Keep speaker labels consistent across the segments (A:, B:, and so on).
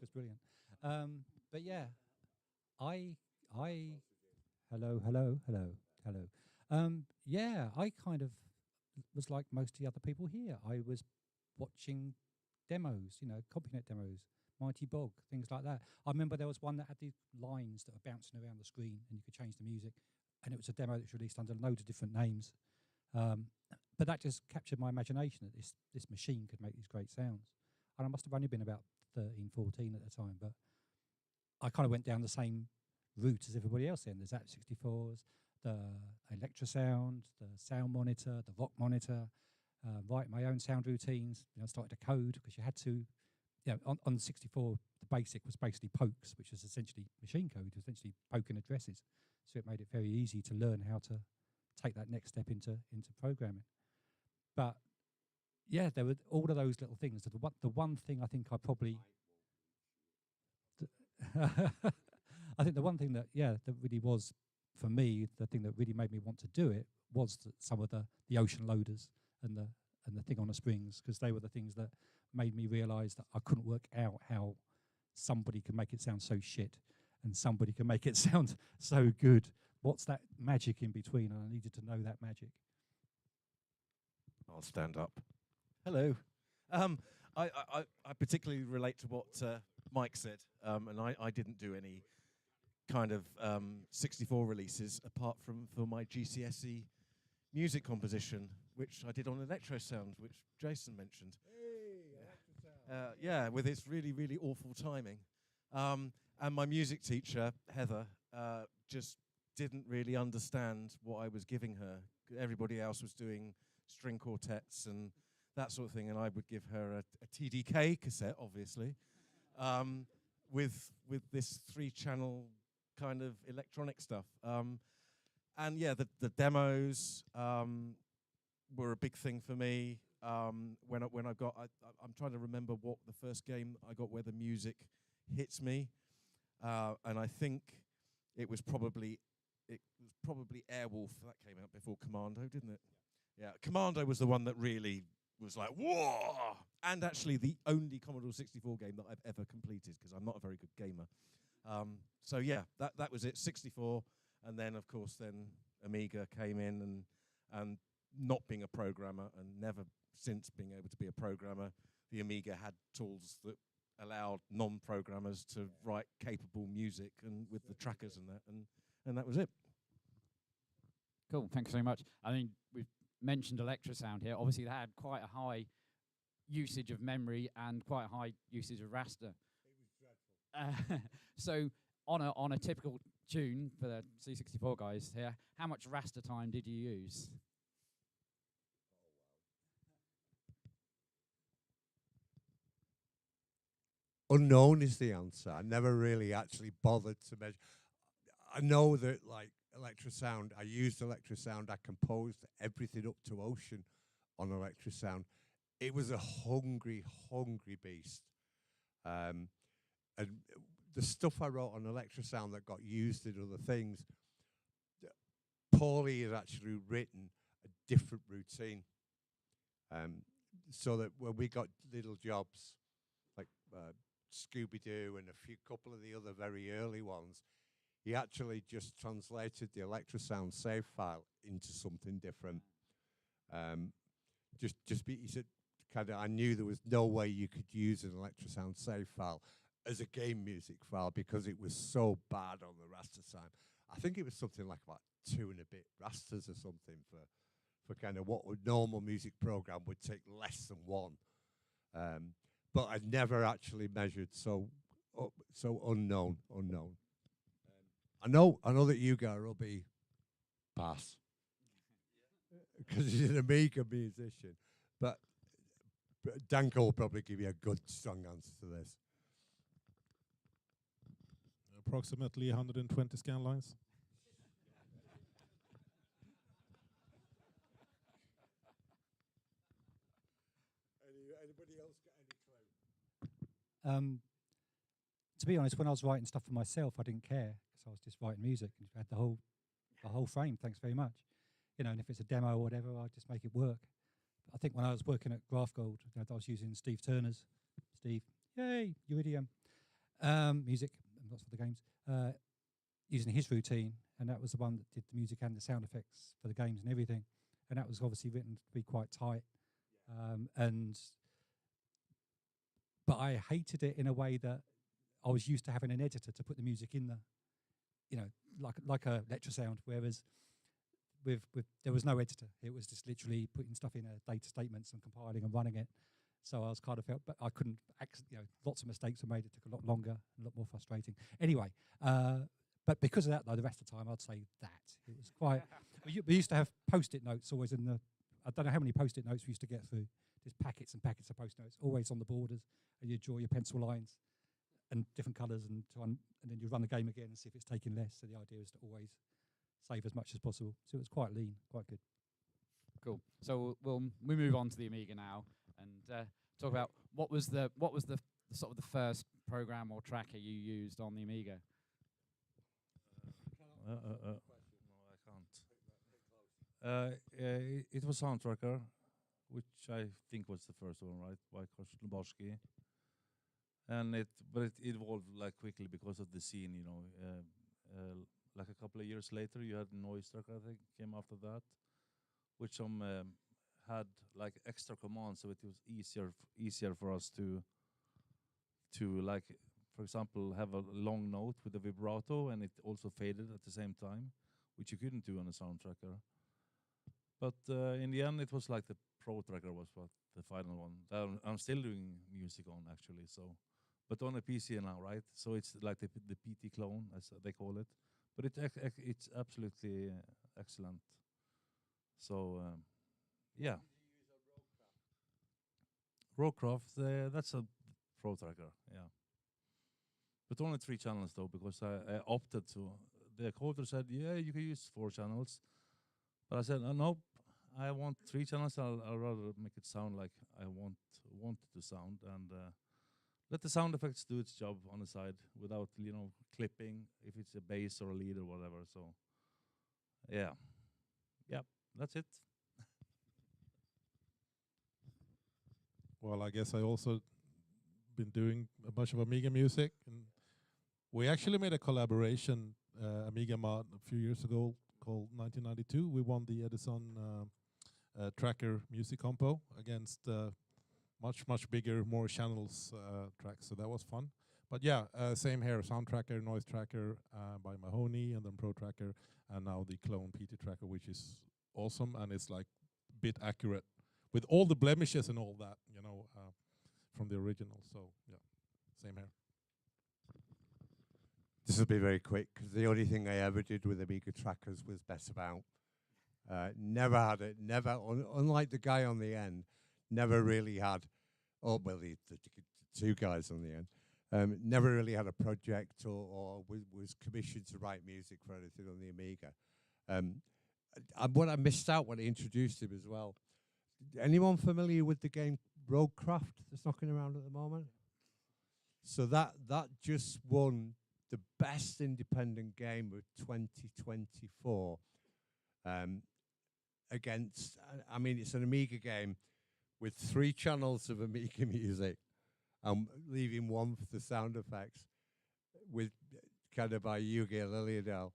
A: was brilliant. But yeah, I, hello. Yeah, I kind of was like most of the other people here. I was watching demos, CompuNet demos, Mighty Bog, things like that. I remember there was one that had these lines that were bouncing around the screen and you could change the music. And it was a demo that was released under loads of different names. But that just captured my imagination that this machine could make these great sounds. And I must have only been about 13, 14 at the time, but I kind of went down the same route as everybody else then. The ZZAP64s, the Electrosound, the sound monitor, the rock monitor, write my own sound routines. Started to code because you had to, on the 64, the basic was basically pokes, which was essentially machine code, essentially poking addresses. So it made it very easy to learn how to take that next step into programming. But yeah, there were all of those little things. The one thing I think I probably, I think the one thing that really was for me, the thing that really made me want to do it was some of the ocean loaders and the thing on the springs, because they were the things that made me realise that I couldn't work out how somebody can make it sound so shit and somebody can make it sound so good. What's that magic in between? And I needed to know that magic.
B: I'll stand up. Hello. I particularly relate to what Mike said, and I didn't do any kind of 64 releases apart from for my GCSE music composition, which I did on Electrosound, which Jason mentioned.
C: Hey, Electrosound.
B: Yeah, with its really, really awful timing. And my music teacher, Heather, just didn't really understand what I was giving her. Everybody else was doing string quartets and that sort of thing, and I would give her a TDK cassette, obviously, with this 3-channel kind of electronic stuff. And yeah, the demos were a big thing for me. When I got, I'm trying to remember what the first game I got where the music hits me, and I think it was probably Airwolf. That came out before Commando, didn't it? Yeah, Commando was the one that really was like, whoa! And actually the only Commodore 64 game that I've ever completed, because I'm not a very good gamer. So yeah, that was it, 64. And then, of course, then Amiga came in, and not being a programmer and never since being able to be a programmer, the Amiga had tools that allowed non-programmers to write capable music and with the trackers and that was it.
D: Cool, thanks very much. I mean, we've mentioned Electrosound here. Obviously, they had quite a high usage of memory and quite a high usage of raster.
C: It was dreadful.
D: So on a typical tune for the C64 guys here, how much raster time did you use?
C: Unknown is the answer. I never really actually bothered to measure. I know that, like, Electrosound, I used Electrosound, I composed everything up to Ocean on Electrosound. It was a hungry, hungry beast. And the stuff I wrote on Electrosound that got used in other things, Paulie has actually written a different routine. So that when we got little jobs, like Scooby-Doo and a couple of the other very early ones, he actually just translated the Electrosound save file into something different. He said, I knew there was no way you could use an Electrosound save file as a game music file because it was so bad on the raster side. I think it was something like about 2 and a bit rasters or something for kind of what a normal music program would take less than 1. But I never actually measured, so unknown. I know that you guys will be pass because he's an Amiga musician, but Danko will probably give you a good, strong answer to this.
E: Approximately 120 scan lines.
C: Anybody else got any clue?
A: To be honest, when I was writing stuff for myself, I didn't care because I was just writing music and had the whole frame. Thanks very much. And if it's a demo or whatever, I just make it work. I think when I was working at Graph Gold, I was using Steve Turner's. Steve, yay, Uridium. Music, not for the games. Using his routine, and that was the one that did the music and the sound effects for the games and everything. And that was obviously written to be quite tight. But I hated it in a way that I was used to having an editor to put the music in like a lecture sound, whereas with there was no editor. It was just literally putting stuff in data statements and compiling and running it. So I was kind of felt, but I couldn't, lots of mistakes were made. It took a lot longer, a lot more frustrating. Anyway, but because of that, though, the rest of the time, I'd say that. It was quite, we used to have Post-it notes always in the, I don't know how many Post-it notes we used to get through. Just packets and packets of Post-it notes, always on the borders. And you draw your pencil lines and different colours, and then you run the game again and see if it's taking less. So the idea is to always save as much as possible. So it was quite lean, quite good.
D: Cool. So we move on to the Amiga now and talk about what was the sort of the first program or tracker you used on the Amiga.
F: No, I can't. It was Sound Tracker, which I think was the first one, right, by Luborsky. And it evolved like quickly because of the scene, you know. Like a couple of years later, you had Noise Tracker, I think, came after that, which had like extra commands, so it was easier for us to like, for example, have a long note with a vibrato, and it also faded at the same time, which you couldn't do on a Sound Tracker. But in the end, it was like the Pro Tracker was what the final one. That I'm still doing music on, actually. So, but on a PC now, right? So it's like the PT clone, as they call it. But it's absolutely excellent. So yeah. Rowcraft, that's a Pro Tracker, yeah. But only 3 channels though, because I opted to. The coder said, yeah, you can use 4 channels. But I said, no, I want 3 channels. I'll rather make it sound like I want it to sound, and let the sound effects do its job on the side without, clipping if it's a bass or a lead or whatever. So, yeah, that's it.
E: Well, I guess I also been doing a bunch of Amiga music, and we actually made a collaboration Amiga mod a few years ago called 1992. We won the Edison Tracker Music Compo against much bigger, more channels tracks. So that was fun. But yeah, same here: Sound Tracker, Noise Tracker by Mahoney, and then Pro Tracker, and now the clone PT Tracker, which is awesome, and it's like a bit accurate with all the blemishes and all that, from the original. So yeah, same here.
C: This will be very quick, because the only thing I ever did with Amiga trackers was mess about. Never had it, unlike the guy on the end, never really had, the 2 guys on the end, never really had a project or was commissioned to write music for anything on the Amiga. What I missed out when I introduced him as well. Anyone familiar with the game Roadcraft that's knocking around at the moment? So that just won the best independent game of 2024 against, it's an Amiga game with 3 channels of Amiga music, leaving 1 for the sound effects, with kind of by Yugi Liliadale.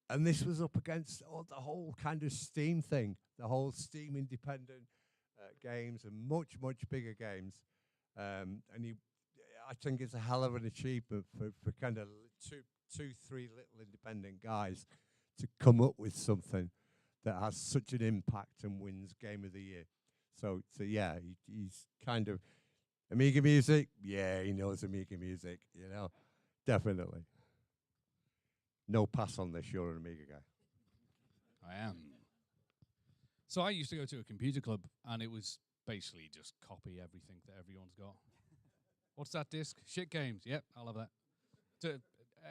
C: And this was up against the whole kind of Steam thing, the whole Steam independent games and much bigger games. I think it's a hell of an achievement for kind of 2, 3 little independent guys to come up with something that has such an impact and wins Game of the Year. So yeah, he's kind of Amiga music. Yeah, he knows Amiga music. Definitely. No pass on this. You're an Amiga guy.
G: I am. So I used to go to a computer club, and it was basically just copy everything that everyone's got. What's that disc? Shit games. Yep, I'll have that.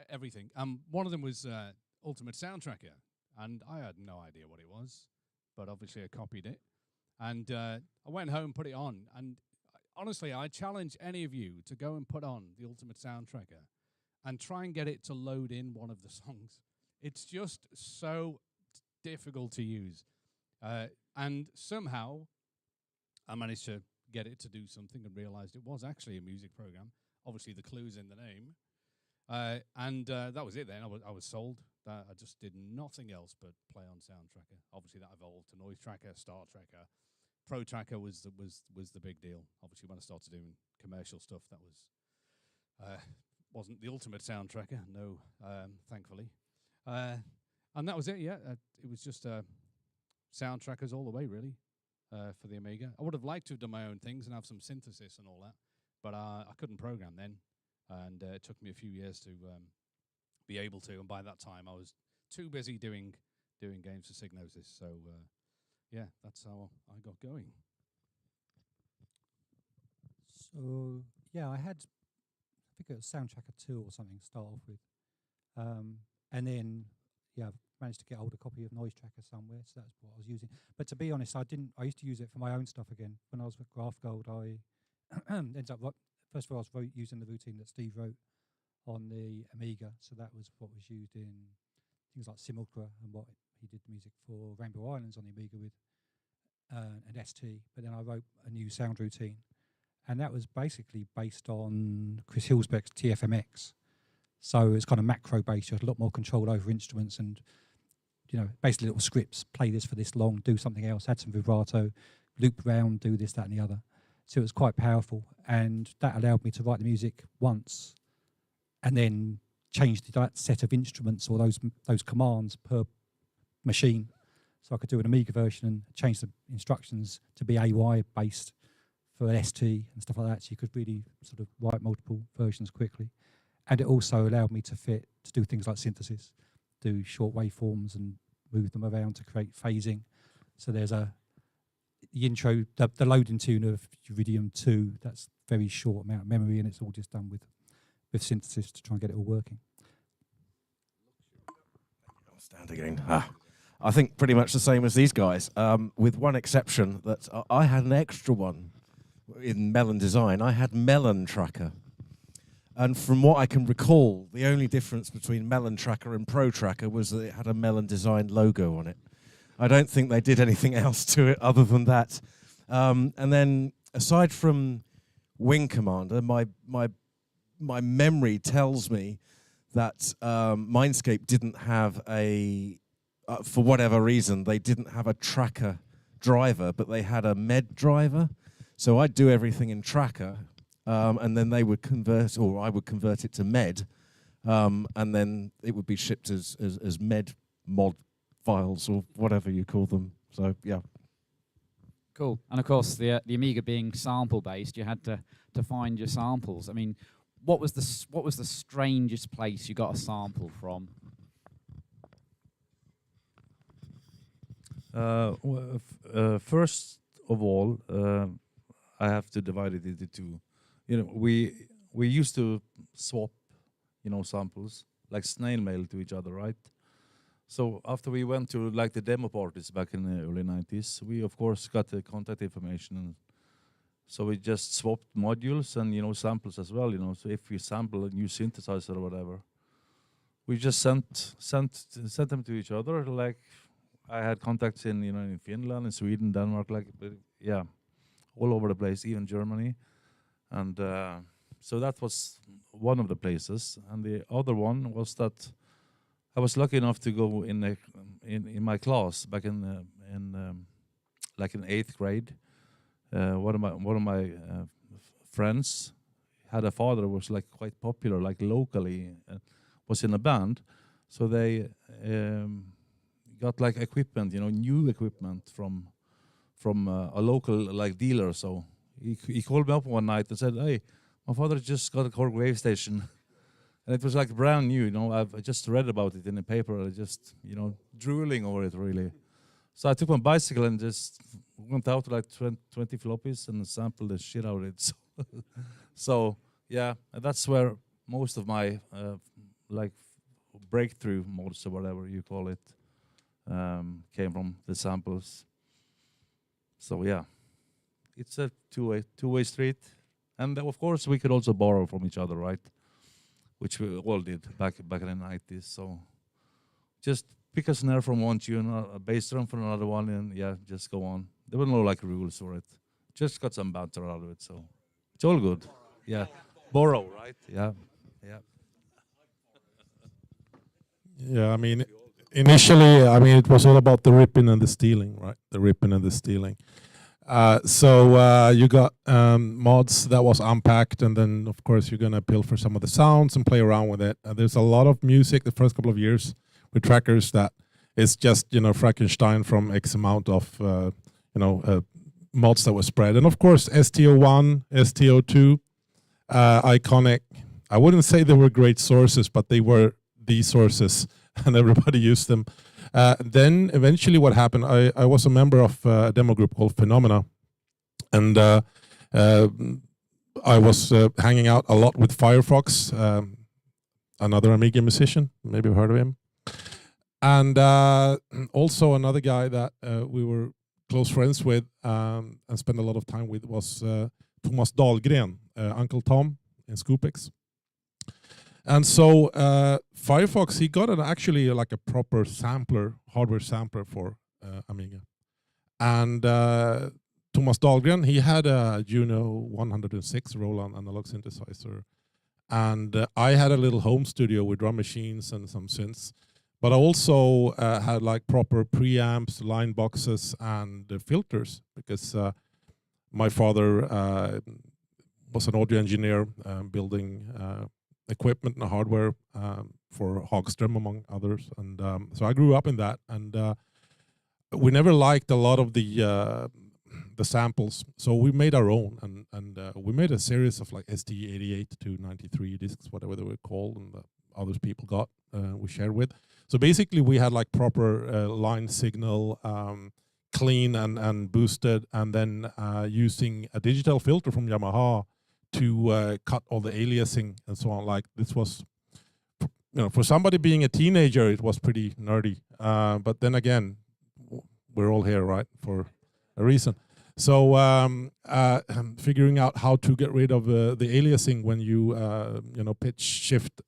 G: Everything. One of them was Ultimate Sound Tracker, and I had no idea what it was, but obviously I copied it. And I went home, put it on, and honestly, I challenge any of you to go and put on the Ultimate Sound Tracker and try and get it to load in one of the songs. It's just so difficult to use. And somehow I managed to get it to do something and realized it was actually a music program. Obviously, the clue's in the name. And that was it then. I was sold. I just did nothing else but play on Sound Tracker. Obviously, that evolved to Noise Tracker, Star Tracker. Pro Tracker was the big deal. Obviously, when I started doing commercial stuff, that wasn't the ultimate Sound Tracker, no, thankfully. And that was it, yeah. It was just Sound Trackers all the way, really, for the Amiga. I would have liked to have done my own things and have some synthesis and all that, but I couldn't program then, and it took me a few years to be able to, and by that time I was too busy doing games for Psygnosis, so yeah, that's how I got going.
A: So yeah, I think it was Sound Tracker 2 or something to start off with, and then yeah, I've managed to get hold of a copy of Noise Tracker somewhere, so that's what I was using. But to be honest, I used to use it for my own stuff again. When I was with Graph Gold, I ended up first of all I was using the routine that Steve wrote on the Amiga, so that was what was used in things like Simulacra and what he did the music for Rainbow Islands on the Amiga with, and ST. But then I wrote a new sound routine, and that was basically based on Chris Hillsbeck's TFMX. So it's kind of macro based. You had a lot more control over instruments, and basically little scripts. Play this for this long, do something else, add some vibrato, loop round, do this, that, and the other. So it was quite powerful, and that allowed me to write the music once, and then change that set of instruments or those commands per machine. So I could do an Amiga version and change the instructions to be AY based for an ST and stuff like that. So you could really sort of write multiple versions quickly. And it also allowed me to do things like synthesis, do short waveforms and move them around to create phasing. So there's the intro, the loading tune of Uridium 2, that's very short amount of memory, and it's all just done with synthesis to try and get it all working.
B: I'll stand again. I think pretty much the same as these guys, with one exception that I had an extra one in Melon Design. I had Melon Tracker. And from what I can recall, the only difference between Melon Tracker and Pro Tracker was that it had a Melon Design logo on it. I don't think they did anything else to it other than that. And then, aside from Wing Commander, my memory tells me that Mindscape didn't have for whatever reason, they didn't have a Tracker driver, but they had a Med driver. So I'd do everything in Tracker. And then they would convert, or I would convert it to Med, and then it would be shipped as Med mod files or whatever you call them. So yeah.
D: Cool. And of course, the Amiga being sample based, you had to find your samples. I mean, what was the strangest place you got a sample from?
F: First of all, I have to divide it into two. We used to swap, samples, like snail mail to each other, right? So after we went to like the demo parties back in the early 90s, we of course got the contact information, and so we just swapped modules and samples as well. So if we sample a new synthesizer or whatever, we just sent them to each other. Like I had contacts in Finland, in Sweden, Denmark, all over the place, even Germany. And so that was one of the places, and the other one was that I was lucky enough to go in my class back in 8th grade. One of my friends had a father who was like quite popular, like locally, was in a band, so they got like equipment, new equipment from a local like dealer. So he called me up one night and said, "Hey, my father just got a Cork wave station." And it was like brand new, I just read about it in the paper. I just, drooling over it really. So I took my bicycle and just went out to like 20 floppies and sampled the shit out of it. So yeah, that's where most of my like breakthrough mods or whatever you call it came from, the samples. So yeah, it's a two-way street. And of course we could also borrow from each other, right? Which we all did back in the 90s. So just pick a snare from one tune, a bass drum from another one, and yeah, just go on. There were no like rules for it. Just got some banter out of it, so it's all good. Yeah, borrow, right? Yeah, yeah.
E: Yeah, I mean, initially, I mean, it was all about the ripping and the stealing, right? The ripping and the stealing. So you got mods that was unpacked, and then of course you're gonna pilfer some of the sounds and play around with it. There's a lot of music the first couple of years with trackers that is just Frankenstein from X amount of mods that were spread, and of course STO1, STO2, iconic. I wouldn't say they were great sources, but they were the sources, and everybody used them. Then eventually what happened, I was a member of a demo group called Phenomena, and I was hanging out a lot with Firefox, another Amiga musician, maybe you've heard of him. And also another guy that we were close friends with and spent a lot of time with was Thomas Dahlgren, Uncle Tom in Scoopix. And so Firefox, he got actually like a proper sampler, hardware sampler for Amiga. And Thomas Dahlgren, he had a Juno 106 Roland analog synthesizer. And I had a little home studio with drum machines and some synths. But I also had like proper preamps, line boxes, and filters, because my father was an audio engineer building equipment and hardware for Hagström, among others. And so I grew up in that. And we never liked a lot of the samples, so we made our own. And we made a series of like ST88 to 93 discs, whatever they were called, and others people got, we shared with. So basically we had like proper line signal, clean and boosted, and then using a digital filter from Yamaha to cut all the aliasing and so on. Like this was, for somebody being a teenager, it was pretty nerdy. But then again, we're all here, right, for a reason. So figuring out how to get rid of the aliasing when you pitch shift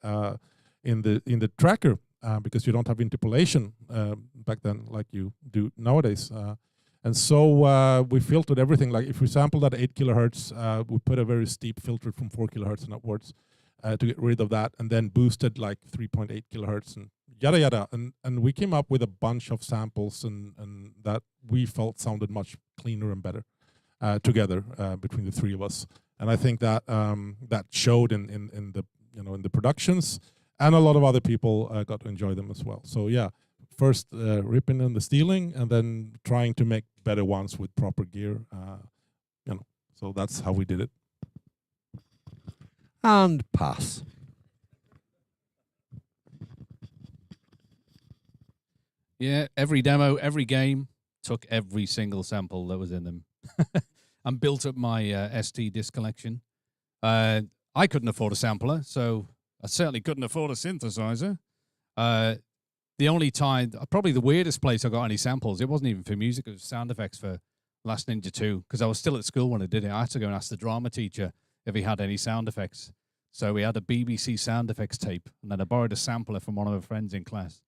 E: in the tracker, because you don't have interpolation back then like you do nowadays. And so we filtered everything. Like if we sampled at 8 kilohertz, we put a very steep filter from 4 kilohertz and upwards to get rid of that, and then boosted like 3.8 kilohertz and yada yada. And we came up with a bunch of samples and that we felt sounded much cleaner and better together between the three of us. And I think that that showed in the productions, and a lot of other people got to enjoy them as well. So yeah, first ripping and the stealing, and then trying to make better ones with proper gear. So that's how we did it.
C: And pass.
G: Yeah, every demo, every game, took every single sample that was in them and built up my ST disc collection. I couldn't afford a sampler, so I certainly couldn't afford a synthesizer. The only time, probably the weirdest place I got any samples, it wasn't even for music, it was sound effects for Last Ninja 2, because I was still at school when I did it. I had to go and ask the drama teacher if he had any sound effects. So we had a BBC sound effects tape, and then I borrowed a sampler from one of my friends in class,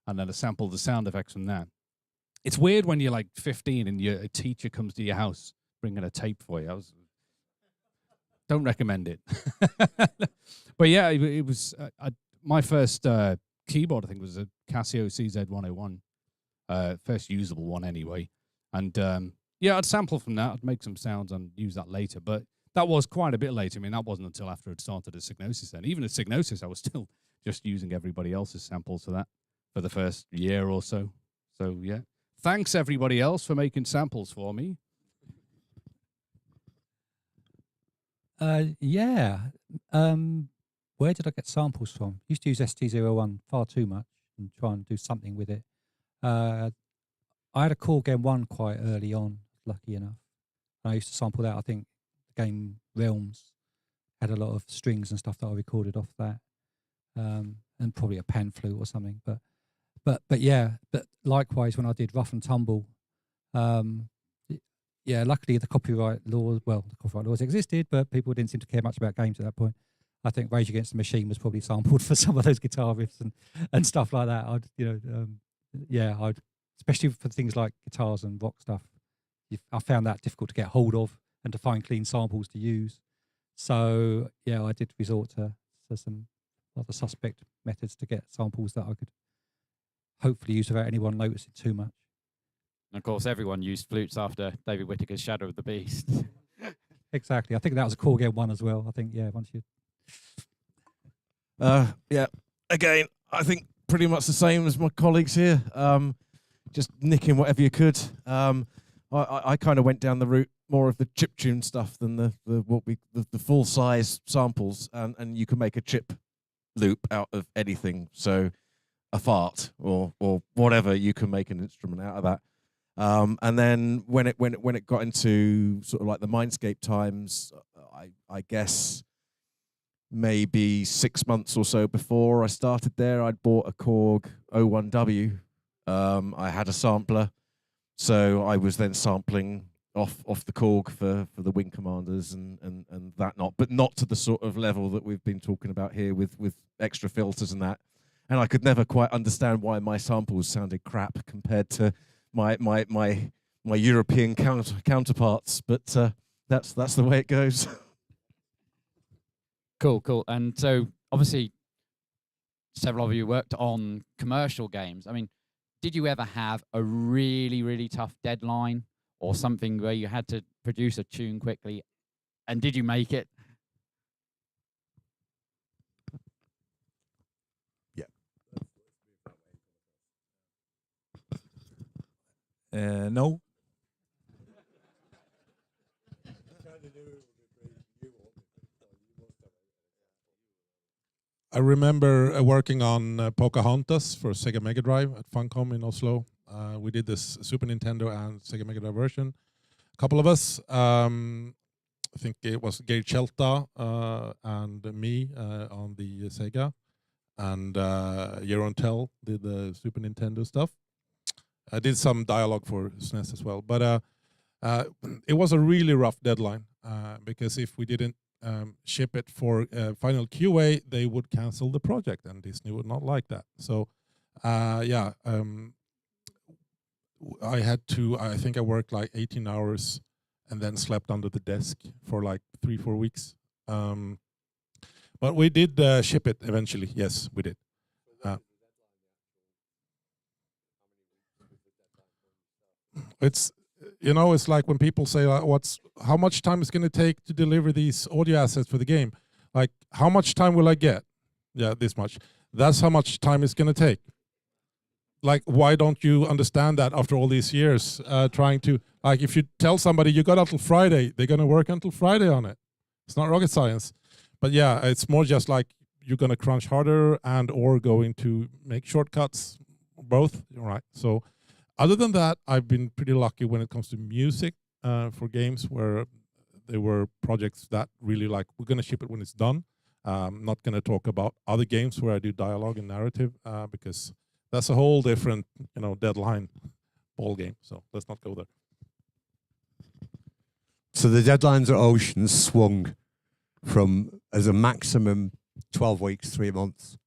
G: and then I sampled the sound effects from that. It's weird when you're like 15 and a teacher comes to your house bringing a tape for you. Don't recommend it. But yeah, it was my first keyboard, I think, was a Casio CZ101, first usable one anyway. And yeah, I'd sample from that. I'd make some sounds and use that later. But that was quite a bit later. I mean, that wasn't until after I'd started at Psygnosis then. Even at Psygnosis, I was still just using everybody else's samples for that for the first year or so. So yeah, thanks everybody else for making samples for me.
A: Yeah. Where did I get samples from? Used to use ST01 far too much and try and do something with it. I had a Core Game 1 quite early on, lucky enough. I used to sample that. I think the game Realms had a lot of strings and stuff that I recorded off that, and probably a pan flute or something. But yeah, but likewise when I did Rough and Tumble, yeah, luckily the copyright laws existed, but people didn't seem to care much about games at that point. I think Rage Against the Machine was probably sampled for some of those guitar riffs and stuff like that. I'd especially for things like guitars and rock stuff. I found that difficult to get hold of and to find clean samples to use. So yeah, I did resort to some other suspect methods to get samples that I could hopefully used without anyone noticing too much.
D: And of course, everyone used flutes after David Whittaker's Shadow of the Beast.
A: Exactly. I think that was a Core Game 1 as well. I think, yeah, once you...
B: Yeah, again, I think pretty much the same as my colleagues here. Just nicking whatever you could. I kind of went down the route more of the chiptune stuff than the full size samples, and you can make a chip loop out of anything. So a fart or whatever, you can make an instrument out of that. And then when it got into sort of like the Mindscape times, I guess maybe 6 months or so before I started there, I'd bought a Korg 01W. I had a sampler, so I was then sampling off the Korg for the Wing Commanders and that but not to the sort of level that we've been talking about here with extra filters and that. And I could never quite understand why my samples sounded crap compared to my European counterparts, but that's the way it goes.
D: Cool. And so, obviously, several of you worked on commercial games. I mean, did you ever have a really, really tough deadline or something where you had to produce a tune quickly? And did you make it?
C: Yeah.
F: No.
E: I remember working on Pocahontas for Sega Mega Drive at Funcom in Oslo. We did this Super Nintendo and Sega Mega Drive version. A couple of us, I think it was Geir Chelta and me on the Sega, and Jeroen Tell did the Super Nintendo stuff. I did some dialogue for SNES as well, but it was a really rough deadline because if we didn't ship it for final QA, they would cancel the project, and Disney would not like that. So, I think I worked like 18 hours and then slept under the desk for like 3-4 weeks. But we did ship it eventually. Yes, we did. It's like when people say, how much time is going to take to deliver these audio assets for the game? Like, how much time will I get? Yeah, this much. That's how much time it's going to take. Like, why don't you understand that after all these years trying to, like, if you tell somebody you got until Friday, they're going to work until Friday on it. It's not rocket science. But yeah, it's more just like you're going to crunch harder and or going to make shortcuts, both, right? So other than that, I've been pretty lucky when it comes to music for games where there were projects that really like, we're going to ship it when it's done. I'm not going to talk about other games where I do dialogue and narrative because that's a whole different, deadline ball game. So let's not go there.
C: So the deadlines at Ocean swung from as a maximum 12 weeks, 3 months.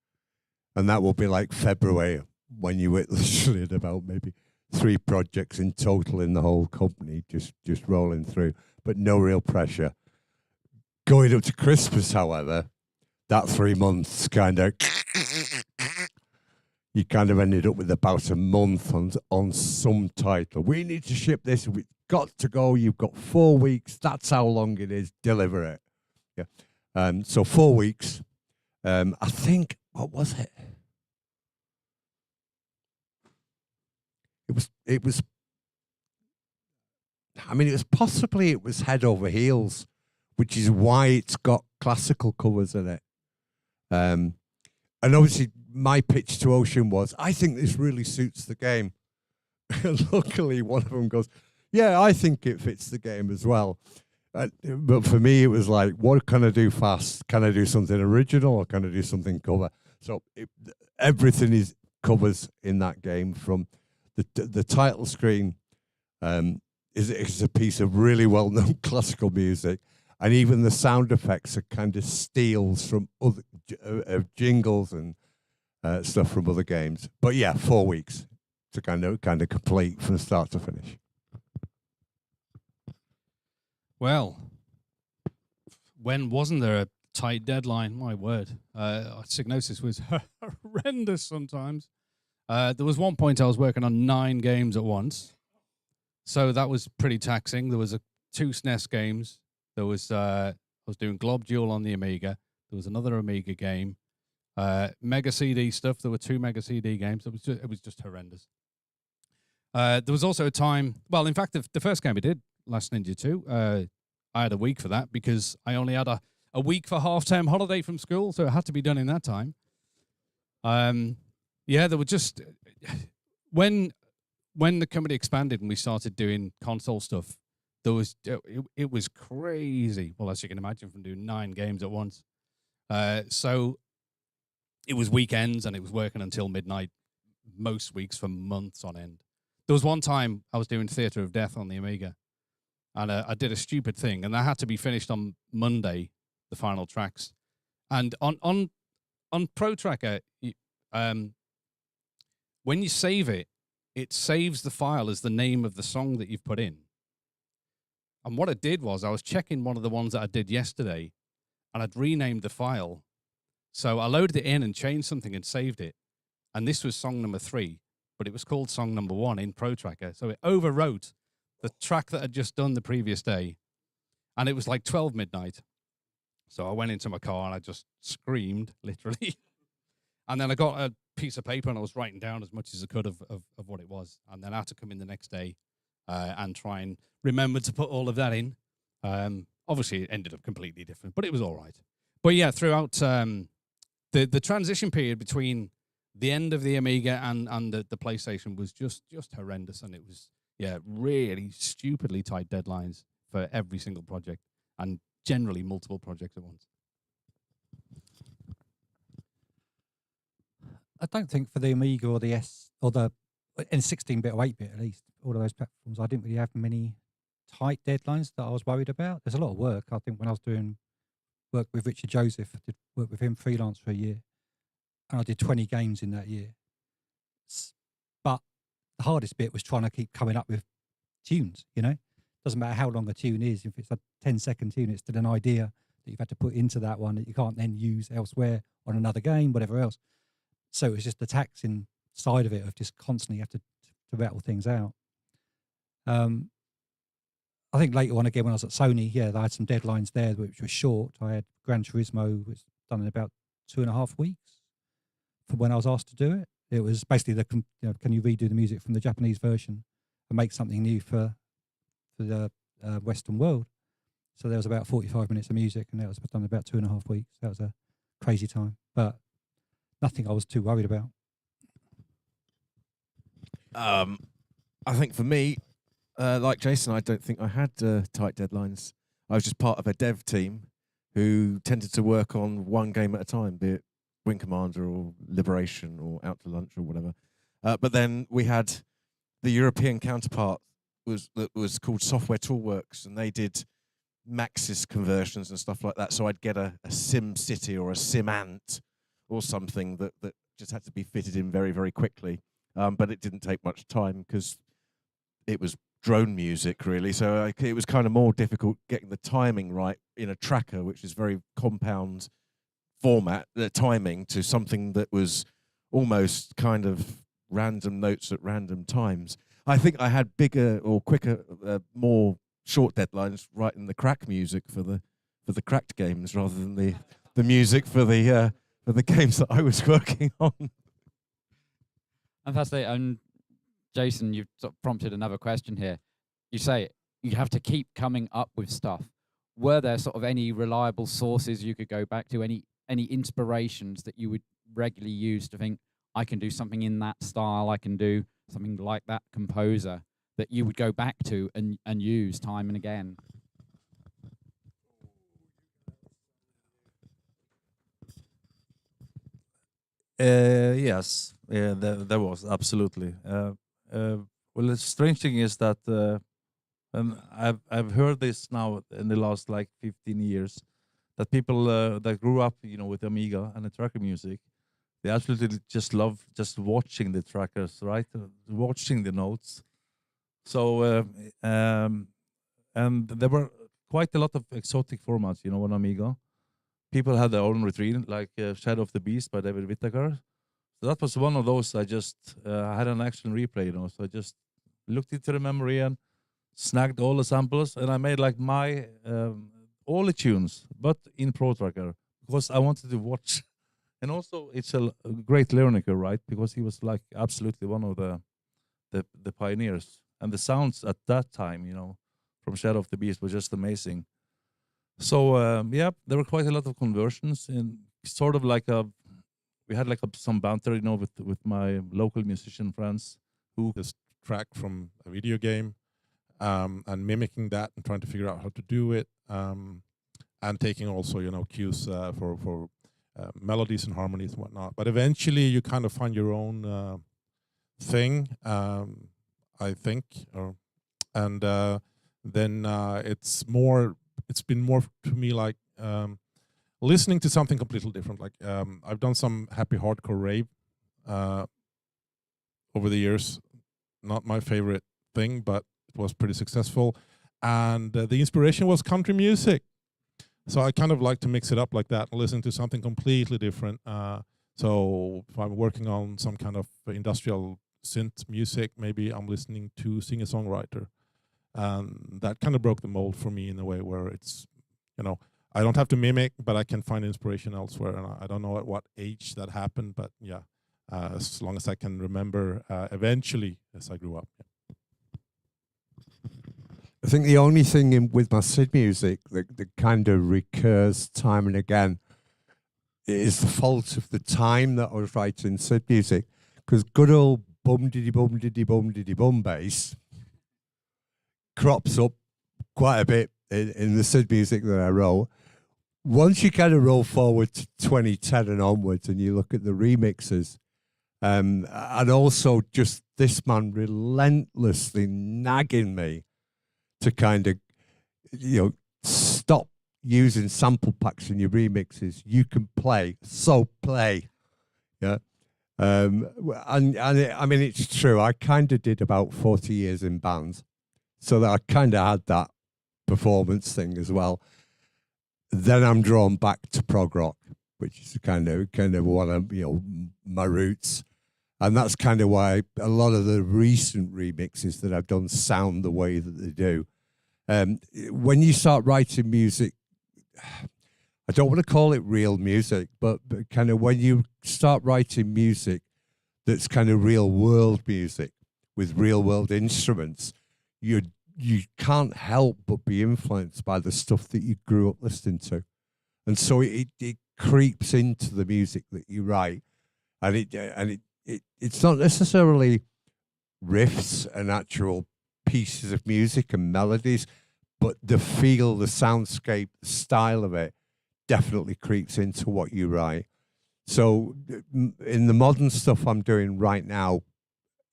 C: And that will be like February when you were literally at about maybe 3 projects in total in the whole company, just rolling through, but no real pressure. Going up to Christmas, however, that 3 months you kind of ended up with about a month on some title. We need to ship this. We've got to go. You've got 4 weeks. That's how long it is. Deliver it. Yeah. So 4 weeks. I think, what was it? It was possibly it was head over heels, which is why it's got classical covers in it. And obviously my pitch to Ocean was, I think this really suits the game. And luckily one of them goes, yeah, I think it fits the game as well. But for me, it was like, what can I do fast? Can I do something original or can I do something cover? So everything is covers in that game. From the title screen is a piece of really well-known classical music, and even the sound effects are kind of steals from other jingles and stuff from other games. But yeah, 4 weeks to kind of complete from start to finish.
G: Well, when wasn't there a tight deadline? My word. Signosis was horrendous sometimes. There was one point I was working on 9 games at once, so that was pretty taxing. There was 2 SNES games. There was I was doing Glob Duel on the Amiga. There was another Amiga game, Mega CD stuff. There were 2 Mega CD games. It was just horrendous. There was also a time. Well, in fact, the first game I did, Last Ninja 2, I had a week for that because I only had a week for half-term holiday from school, so it had to be done in that time. Yeah, there were just when the company expanded and we started doing console stuff, there was it was crazy. Well, as you can imagine, from doing 9 games at once. So it was weekends and it was working until midnight, most weeks for months on end. There was one time I was doing Theatre of Death on the Amiga, and I did a stupid thing, and that had to be finished on Monday, the final tracks. And on Pro Tracker, when you save it, it saves the file as the name of the song that you've put in. And what it did was I was checking one of the ones that I did yesterday, and I'd renamed the file. So I loaded it in and changed something and saved it. And this was song number 3, but it was called song number 1 in Pro Tracker. So it overwrote the track that I'd just done the previous day. And it was like 12 midnight. So I went into my car and I just screamed, literally. And then I got a piece of paper and I was writing down as much as I could of what it was. And then I had to come in the next day and try and remember to put all of that in. Obviously, it ended up completely different, but it was all right. But yeah, throughout the transition period between the end of the Amiga and the PlayStation was just horrendous. And it was, yeah, really stupidly tight deadlines for every single project and generally multiple projects at once.
A: I don't think for the Amiga or the S or the in 16-bit or 8-bit at least, all of those platforms, I didn't really have many tight deadlines that I was worried about. There's a lot of work. I think when I was doing work with Richard Joseph, I did work with him freelance for a year, and I did 20 games in that year. But the hardest bit was trying to keep coming up with tunes, you know? Doesn't matter how long a tune is. If it's a 10-second tune, it's still an idea that you've had to put into that one that you can't then use elsewhere on another game, whatever else. So it was just the taxing side of it of just constantly have to rattle things out. I think later on again when I was at Sony, yeah, I had some deadlines there which were short. I had Gran Turismo, which was done in about 2.5 weeks from when I was asked to do it. It was basically can you redo the music from the Japanese version and make something new for the Western world? So there was about 45 minutes of music, and that was done in about 2.5 weeks. That was a crazy time, but nothing I was too worried about.
B: I think for me, like Jason, I don't think I had tight deadlines. I was just part of a dev team who tended to work on one game at a time, be it Wing Commander or Liberation or Out to Lunch or whatever. But then we had the European counterpart that was called Software Toolworks, and they did Maxis conversions and stuff like that. So I'd get a Sim City or a Sim Ant or something that just had to be fitted in very, very quickly. But it didn't take much time because it was drone music, really. So it was kind of more difficult getting the timing right in a tracker, which is very compound format, the timing to something that was almost kind of random notes at random times. I think I had bigger or quicker, more short deadlines writing the crack music for the cracked games rather than the music for the games that I was working on.
D: Fantastic. And Jason, you've sort of prompted another question here. You say you have to keep coming up with stuff. Were there sort of any reliable sources you could go back to, any inspirations that you would regularly use to think, I can do something in that style, I can do something like that composer, that you would go back to and use time and again?
F: Yes, there was, absolutely. Well, the strange thing is that, and I've heard this now in the last like 15 years, that people that grew up, with Amiga and the tracker music, they absolutely just love just watching the trackers, right? Watching the notes. So, and there were quite a lot of exotic formats, on Amiga. People had their own routine, like Shadow of the Beast by David Whittaker. So that was one of those I just had an action replay, So I just looked into the memory and snagged all the samples, and I made like my all the tunes, but in Pro Tracker, because I wanted to watch. And also, it's a great lyricer, right? Because he was like absolutely one of the pioneers, and the sounds at that time, from Shadow of the Beast was just amazing. So yeah, there were quite a lot of conversions, and sort of like we had like some banter, with my local musician friends who
E: This track from a video game, and mimicking that and trying to figure out how to do it, and taking also cues for melodies and harmonies and whatnot. But eventually, you kind of find your own thing, I think, and then it's been more to me like listening to something completely different. Like I've done some happy hardcore rave over the years. Not my favorite thing, but it was pretty successful. And the inspiration was country music. So I kind of like to mix it up like that and listen to something completely different. So if I'm working on some kind of industrial synth music, maybe I'm listening to singer-songwriter. That kind of broke the mold for me in a way where it's, I don't have to mimic, but I can find inspiration elsewhere. And I don't know at what age that happened, but yeah, as long as I can remember, eventually as I grew up. Yeah.
C: I think the only thing with my Sid music that kind of recurs time and again is the fault of the time that I was writing Sid music, because good old bum diddy bum diddy bum diddy bum bass crops up quite a bit in the Sid music that I wrote. Once you kind of roll forward to 2010 and onwards and you look at the remixes, and also just this man relentlessly nagging me to kind of, stop using sample packs in your remixes. You can play, so play. Yeah. And I mean, it's true. I kind of did about 40 years in bands, so that I kind of had that performance thing as well. Then I'm drawn back to prog rock, which is kind of one of my roots, and that's kind of why a lot of the recent remixes that I've done sound the way that they do. When you start writing music, I don't want to call it real music, but kind of when you start writing music that's kind of real world music with real world instruments, you can't help but be influenced by the stuff that you grew up listening to. And so it creeps into the music that you write. And it's not necessarily riffs and actual pieces of music and melodies, but the feel, the soundscape, the style of it definitely creeps into what you write. So in the modern stuff I'm doing right now,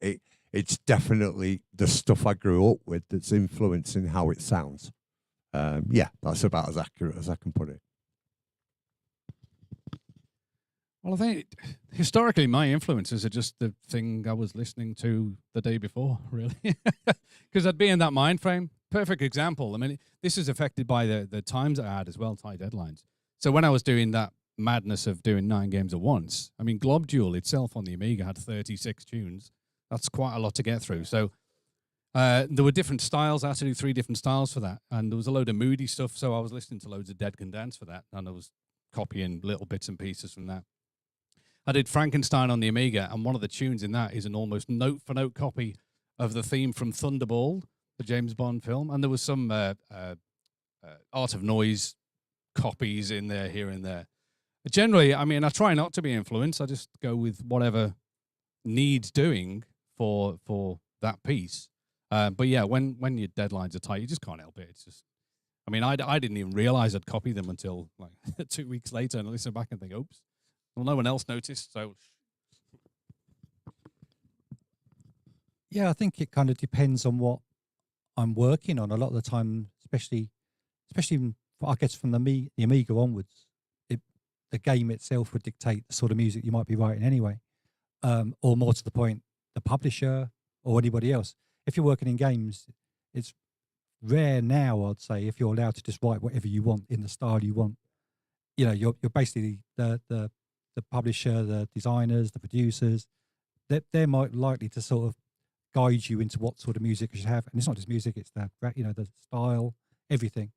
C: it's definitely the stuff I grew up with that's influencing how it sounds. Yeah, that's about as accurate as I can put it.
G: Well, I think historically my influences are just the thing I was listening to the day before, really. Because I'd be in that mind frame. Perfect example. I mean, this is affected by the times I had as well, tight deadlines. So when I was doing that madness of doing 9 games at once, I mean, Glob Duel itself on the Amiga had 36 tunes. That's quite a lot to get through. So there were different styles. I had to do 3 different styles for that. And there was a load of moody stuff. So I was listening to loads of Dead Can Dance for that. And I was copying little bits and pieces from that. I did Frankenstein on the Amiga. And one of the tunes in that is an almost note-for-note copy of the theme from Thunderball, the James Bond film. And there was some Art of Noise copies in there, here and there. Generally, I mean, I try not to be influenced. I just go with whatever needs doing for that piece. But yeah, when your deadlines are tight, you just can't help it. It's just, I mean, I didn't even realize I'd copied them until like 2 weeks later, and I listen back and think, oops, well, no one else noticed. So
A: yeah, I think it kind of depends on what I'm working on. A lot of the time, especially I guess from the Amiga onwards, the game itself would dictate the sort of music you might be writing anyway. Or more to the point, the publisher or anybody else. If you're working in games, it's rare now, I'd say, if you're allowed to just write whatever you want in the style you want. You know, you're basically the the publisher, the designers, the producers, they're more likely to sort of guide you into what sort of music you should have. And it's not just music; it's the the style, everything.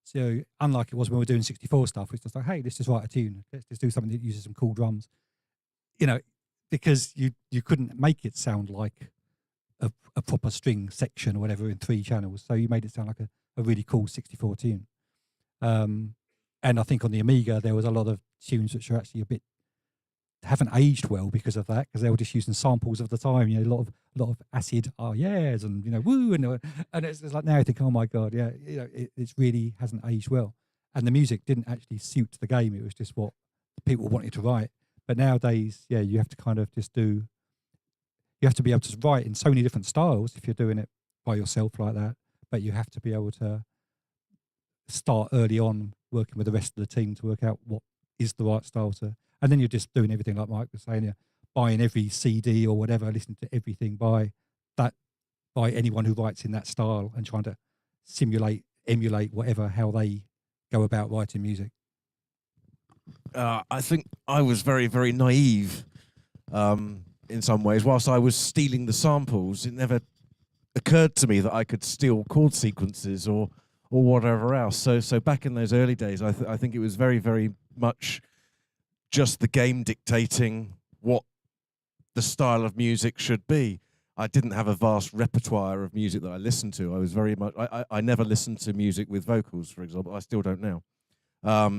A: So unlike it was when we were doing 64 stuff, it's just like, hey, let's just write a tune. Let's just do something that uses some cool drums. Because you couldn't make it sound like a proper string section or whatever in 3 channels. So you made it sound like a really cool 64 tune. And I think on the Amiga, there was a lot of tunes which are actually haven't aged well because of that, because they were just using samples of the time, a lot of acid, oh yes, and woo, and it's like now I think, oh my god, yeah, it really hasn't aged well, and the music didn't actually suit the game. It was just what people wanted to write. But nowadays, yeah, you have to kind of you have to be able to write in so many different styles if you're doing it by yourself like that. But you have to be able to start early on working with the rest of the team to work out what is the right style to. And then you're just doing everything like Mike was saying, buying every CD or whatever, listening to everything by anyone who writes in that style and trying to emulate whatever, how they go about writing music.
B: I think I was very, very naive in some ways. Whilst I was stealing the samples, it never occurred to me that I could steal chord sequences or whatever else. So back in those early days, I think it was very, very much just the game dictating what the style of music should be. I didn't have a vast repertoire of music that I listened to. I was very much, I never listened to music with vocals, for example. I still don't now.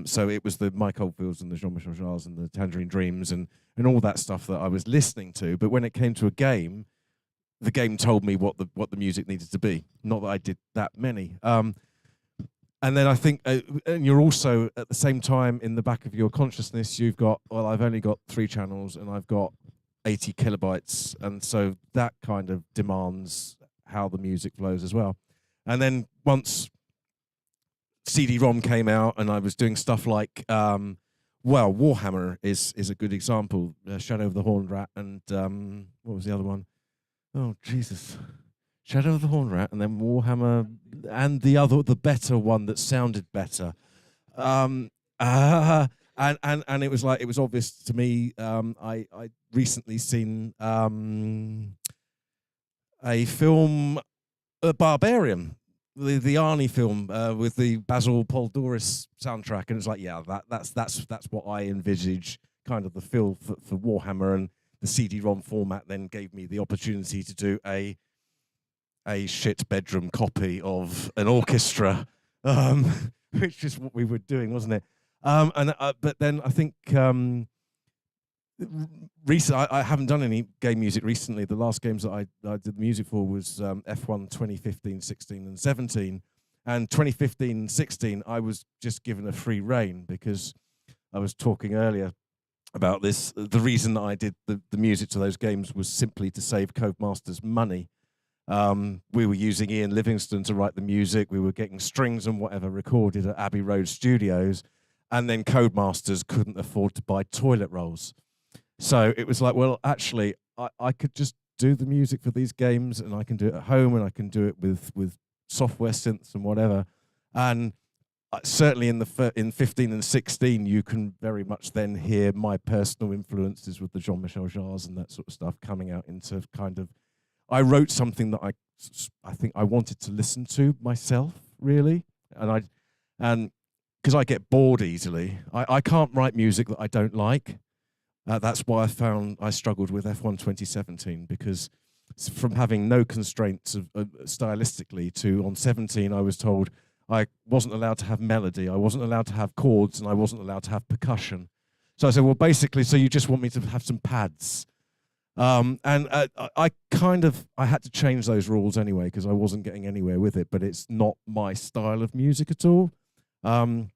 B: So it was the Mike Oldfields and the Jean-Michel Jarres and the Tangerine Dreams and all that stuff that I was listening to. But when it came to a game, the game told me what the music needed to be. Not that I did that many. And then I think, and you're also at the same time in the back of your consciousness, you've got, well, I've only got 3 channels and I've got 80 kilobytes. And so that kind of demands how the music flows as well. And then once CD-ROM came out and I was doing stuff like, Warhammer is a good example. Shadow of the Horned Rat and what was the other one? Oh, Jesus. Shadow of the Horned Rat, and then Warhammer, and the better one that sounded better, and it was like, it was obvious to me. I recently seen a film, Barbarian, the Arnie film with the Basil Poldoris soundtrack, and it's like, yeah, that's what I envisage kind of the feel for Warhammer, and the CD-ROM format then gave me the opportunity to do a shit bedroom copy of an orchestra, which is what we were doing, wasn't it? But then I think recently I haven't done any game music recently. The last games that I did the music for was F1 2015, 16, and 17. And 2015 and 16, I was just given a free rein because I was talking earlier about this. The reason that I did the music to those games was simply to save Codemasters money. We were using Ian Livingston to write the music. We were getting strings and whatever recorded at Abbey Road Studios, and then Codemasters couldn't afford to buy toilet rolls. So it was like, well, actually, I could just do the music for these games, and I can do it at home, and I can do it with software synths and whatever. And certainly in 15 and 16, you can very much then hear my personal influences with the Jean-Michel Jarres and that sort of stuff coming out into kind of. I wrote something that I think I wanted to listen to myself, really, and because I get bored easily, I can't write music that I don't like. That's why I found I struggled with F1 2017, because from having no constraints stylistically to on 17, I was told I wasn't allowed to have melody, I wasn't allowed to have chords, and I wasn't allowed to have percussion. So I said, well, basically, so you just want me to have some pads. I had to change those rules anyway because I wasn't getting anywhere with it, but it's not my style of music at all. I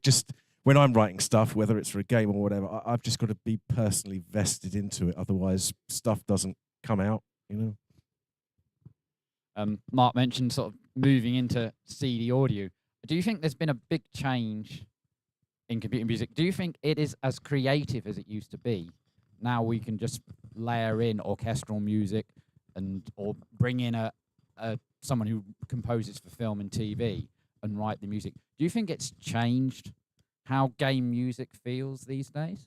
B: just, when I'm writing stuff, whether it's for a game or whatever, I've just got to be personally vested into it. Otherwise, stuff doesn't come out,
D: Mark mentioned sort of moving into CD audio. Do you think there's been a big change in computer music? Do you think it is as creative as it used to be? Now we can just layer in orchestral music or bring in a someone who composes for film and TV and write the music. Do you think it's changed how game music feels these days?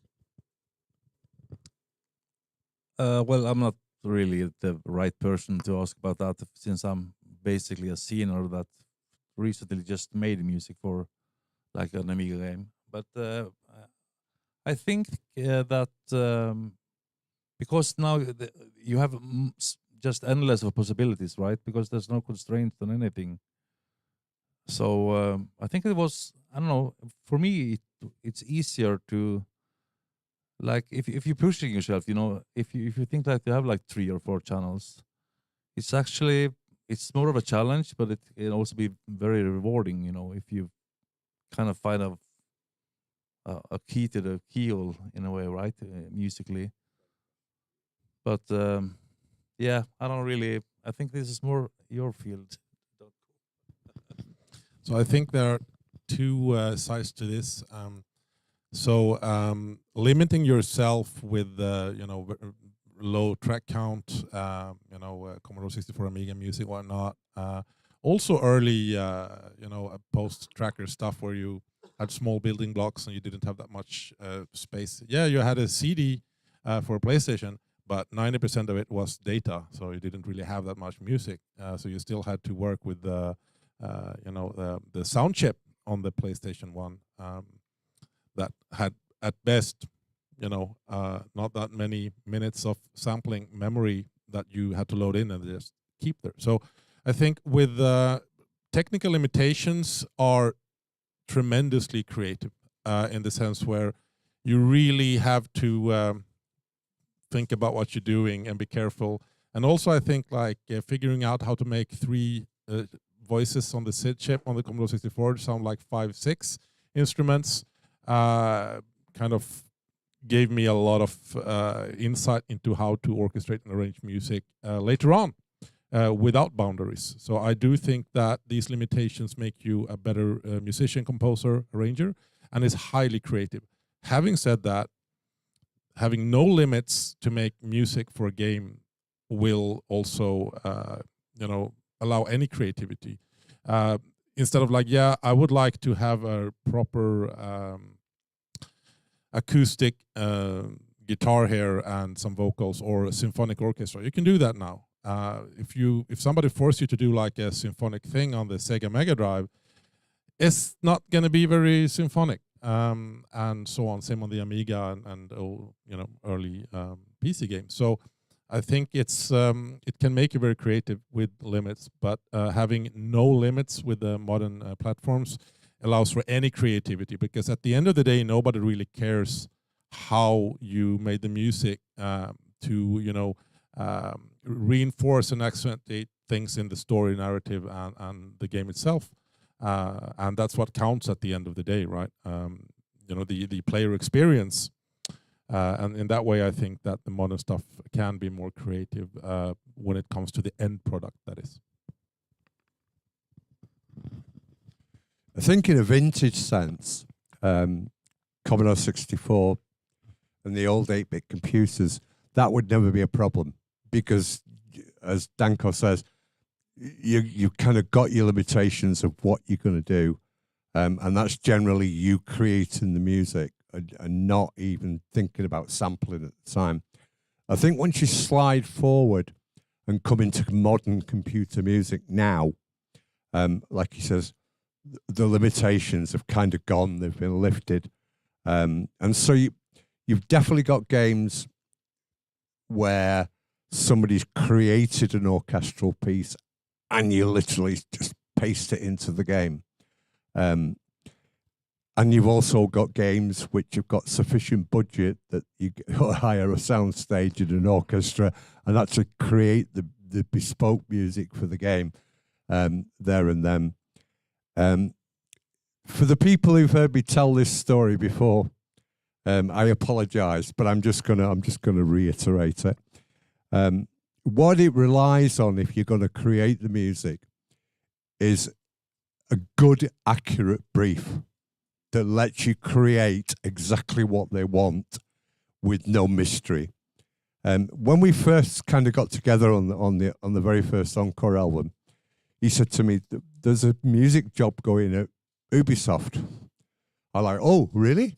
F: Well, I'm not really the right person to ask about that, since I'm basically a senior that recently just made music for like an Amiga game. But I think that because now you have just endless of possibilities, right? Because there's no constraints on anything. So I think it was, I don't know, for me it's easier to, like, if you're pushing yourself, you know, if you think that you have like 3 or 4 channels, it's more of a challenge, but it can also be very rewarding, you know, if you kind of find a key to the keyhole in a way, right, musically. But yeah, I think this is more your field.
E: So I think there are 2 sides to this. Limiting yourself with low track count, Commodore 64 Amiga music, whatnot. Also early, post-tracker stuff where you had small building blocks and you didn't have that much space. Yeah, you had a CD for a PlayStation, but 90% of it was data, so you didn't really have that much music. So you still had to work with the sound chip on the PlayStation 1 that had at best, not that many minutes of sampling memory that you had to load in and just keep there. So I think with technical limitations are tremendously creative in the sense where you really have to think about what you're doing and be careful. And also I think like figuring out how to make 3 voices on the SID chip on the Commodore 64 sound like 5, 6 instruments kind of gave me a lot of insight into how to orchestrate and arrange music later on without boundaries. So I do think that these limitations make you a better musician, composer, arranger, and is highly creative. Having said that, having no limits to make music for a game will also, allow any creativity. Instead of like, yeah, I would like to have a proper acoustic guitar here and some vocals or a symphonic orchestra. You can do that now. If somebody forced you to do like a symphonic thing on the Sega Mega Drive, it's not going to be very symphonic. And so on. Same on the Amiga and early PC games. So I think it's it can make you very creative with limits, but having no limits with the modern platforms allows for any creativity, because at the end of the day, nobody really cares how you made the music to reinforce and accentuate things in the story narrative and the game itself. And that's what counts at the end of the day, right? The player experience. And in that way, I think that the modern stuff can be more creative when it comes to the end product, that is.
C: I think in a vintage sense, Commodore 64 and the old 8-bit computers, that would never be a problem, because, as Danko says, you kind of got your limitations of what you're going to do, and that's generally you creating the music and not even thinking about sampling at the time. I think once you slide forward and come into modern computer music now, like he says, the limitations have kind of gone, they've been lifted. And so you've definitely got games where somebody's created an orchestral piece and you literally just paste it into the game. And you've also got games which have got sufficient budget that you hire a sound stage and an orchestra and actually create the bespoke music for the game there and then. For the people who've heard me tell this story before, I apologize, but I'm just gonna reiterate it. What it relies on if you're going to create the music is a good, accurate brief that lets you create exactly what they want with no mystery. When we first kind of got together on the very first Encore album, he said to me, there's a music job going at Ubisoft. I'm like, oh, really?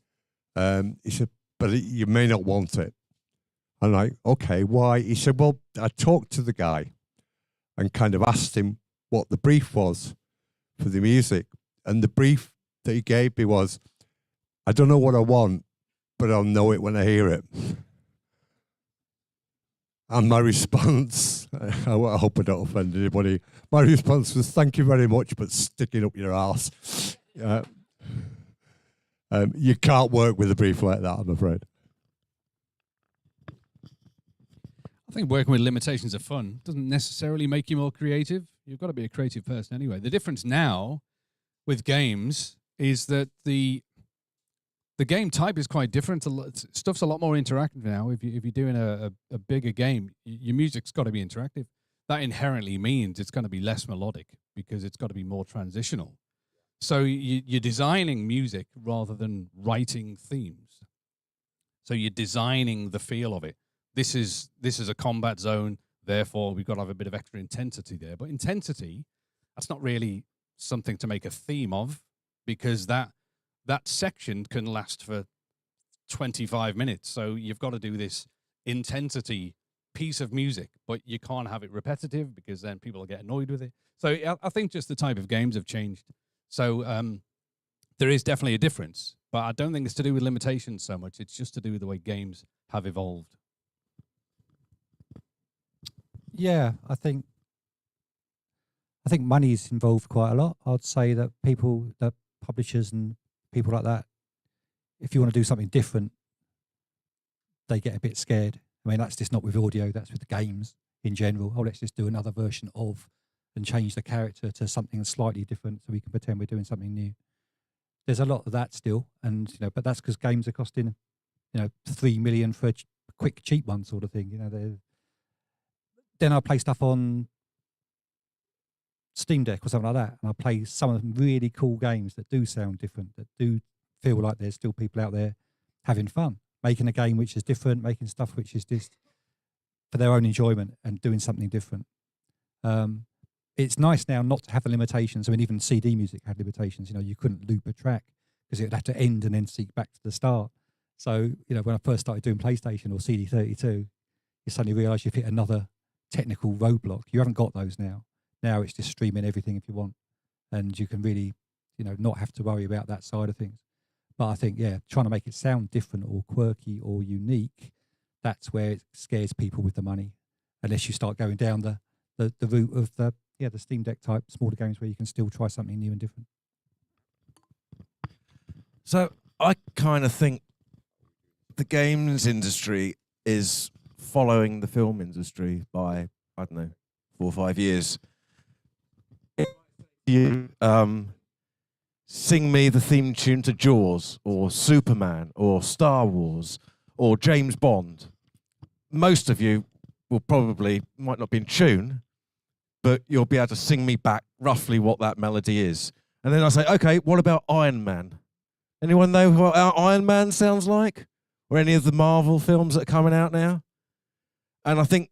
C: He said, but you may not want it. I'm like, okay, why? He said, well, I talked to the guy and kind of asked him what the brief was for the music. And the brief that he gave me was, I don't know what I want, but I'll know it when I hear it. And my response, I hope I don't offend anybody, my response was, thank you very much, but stick it up your arse. You can't work with a brief like that, I'm afraid.
G: I think working with limitations of fun doesn't necessarily make you more creative. You've got to be a creative person anyway. The difference now with games is that the game type is quite different. Stuff's a lot more interactive now. If you're doing a bigger game, your music's got to be interactive. That inherently means it's going to be less melodic because it's got to be more transitional. So you're designing music rather than writing themes. So you're designing the feel of it. This is a combat zone, therefore we've got to have a bit of extra intensity there. But intensity, that's not really something to make a theme of, because that section can last for 25 minutes. So you've got to do this intensity piece of music, but you can't have it repetitive because then people will get annoyed with it. So I think just the type of games have changed. So there is definitely a difference, but I don't think it's to do with limitations so much. It's just to do with the way games have evolved.
A: Yeah, I think money's involved quite a lot. I'd say that that publishers and people like that, if you want to do something different, they get a bit scared. I mean, that's just not with audio, that's with the games in general. Oh, let's just do another version of and change the character to something slightly different so we can pretend we're doing something new. There's a lot of that still, and but that's because games are costing, 3 million for a quick, cheap one sort of thing. Then I play stuff on Steam Deck or something like that, and I play some of them really cool games that do sound different, that do feel like there's still people out there having fun, making a game which is different, making stuff which is just for their own enjoyment and doing something different. It's nice now not to have the limitations. I mean, even CD music had limitations. You couldn't loop a track because it would have to end and then seek back to the start. So, when I first started doing PlayStation or CD32, you suddenly realise you've hit another technical roadblock. You haven't got those now. Now it's just streaming everything if you want, and you can really, not have to worry about that side of things. But I think, trying to make it sound different or quirky or unique, that's where it scares people with the money. Unless you start going down the route of the Steam Deck type smaller games where you can still try something new and different.
B: So I kind of think the games industry is following the film industry by, I don't know, 4 or 5 years. You sing me the theme tune to Jaws or Superman or Star Wars or James Bond. Most of you might not be in tune, but you'll be able to sing me back roughly what that melody is. And then I say, okay, what about Iron Man? Anyone know what Iron Man sounds like? Or any of the Marvel films that are coming out now? And I think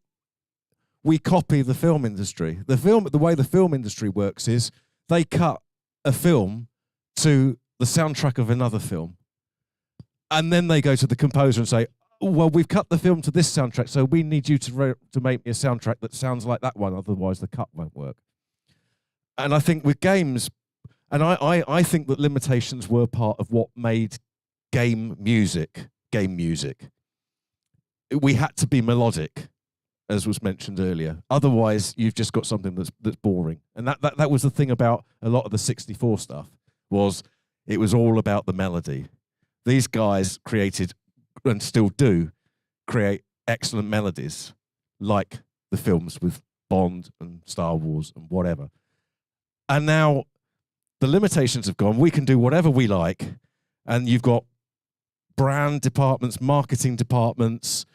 B: we copy the film industry. The way the film industry works is they cut a film to the soundtrack of another film. And then they go to the composer and say, well, we've cut the film to this soundtrack, so we need you to make me a soundtrack that sounds like that one, otherwise the cut won't work. And I think with games, and I think that limitations were part of what made game music. We had to be melodic, as was mentioned earlier. Otherwise, you've just got something that's boring. And that was the thing about a lot of the 64 stuff, was it was all about the melody. These guys created, and still do, create excellent melodies, like the films with Bond and Star Wars and whatever. And now the limitations have gone. We can do whatever we like, and you've got brand departments, marketing departments,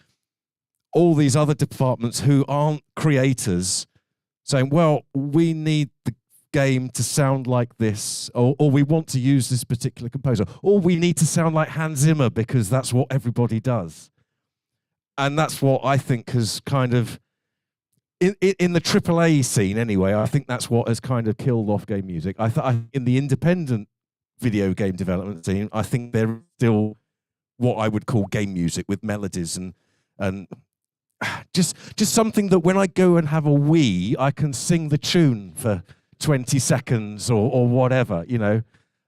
B: all these other departments who aren't creators saying, well, we need the game to sound like this, or we want to use this particular composer, or we need to sound like Hans Zimmer because that's what everybody does. And that's what I think has kind of in the AAA scene anyway, I think that's what has kind of killed off game music. I thought in the independent video game development scene, I think they're still what I would call game music with melodies and just something that when I go and have a wee, I can sing the tune for 20 seconds or whatever, you know.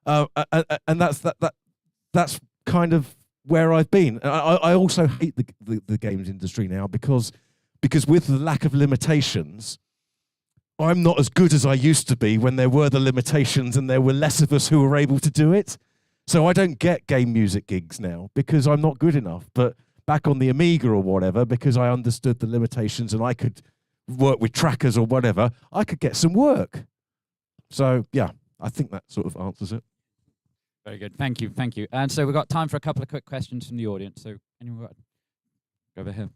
B: And that's kind of where I've been. I also hate the games industry now because with the lack of limitations, I'm not as good as I used to be when there were the limitations and there were less of us who were able to do it. So I don't get game music gigs now because I'm not good enough. But back on the Amiga or whatever, because I understood the limitations and I could work with trackers or whatever, I could get some work. So, yeah, I think that sort of answers it.
D: Very good. Thank you. Thank you. And so we've got time for a couple of quick questions from the audience. So anyone got? Go over here.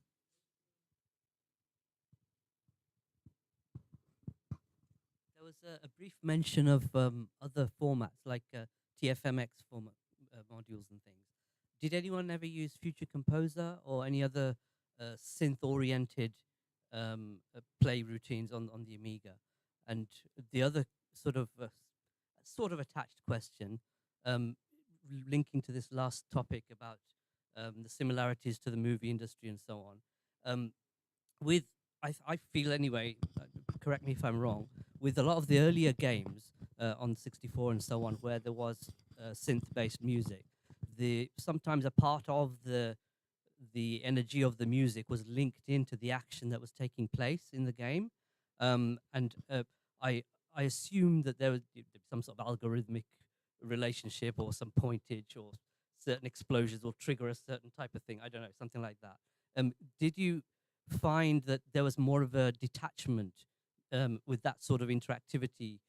H: There was a brief mention of other formats like TFMX format modules and things. Did anyone ever use Future Composer or any other synth-oriented play routines on the Amiga? And the other sort of attached question, linking to this last topic about the similarities to the movie industry and so on. I feel anyway, correct me if I'm wrong, with a lot of the earlier games on 64 and so on, where there was synth-based music, sometimes a part of the energy of the music was linked into the action that was taking place in the game, I assume that there was some sort of algorithmic relationship or some pointage or certain explosions will trigger a certain type of thing. I don't know, something like that. Did you find that there was more of a detachment with that sort of interactivity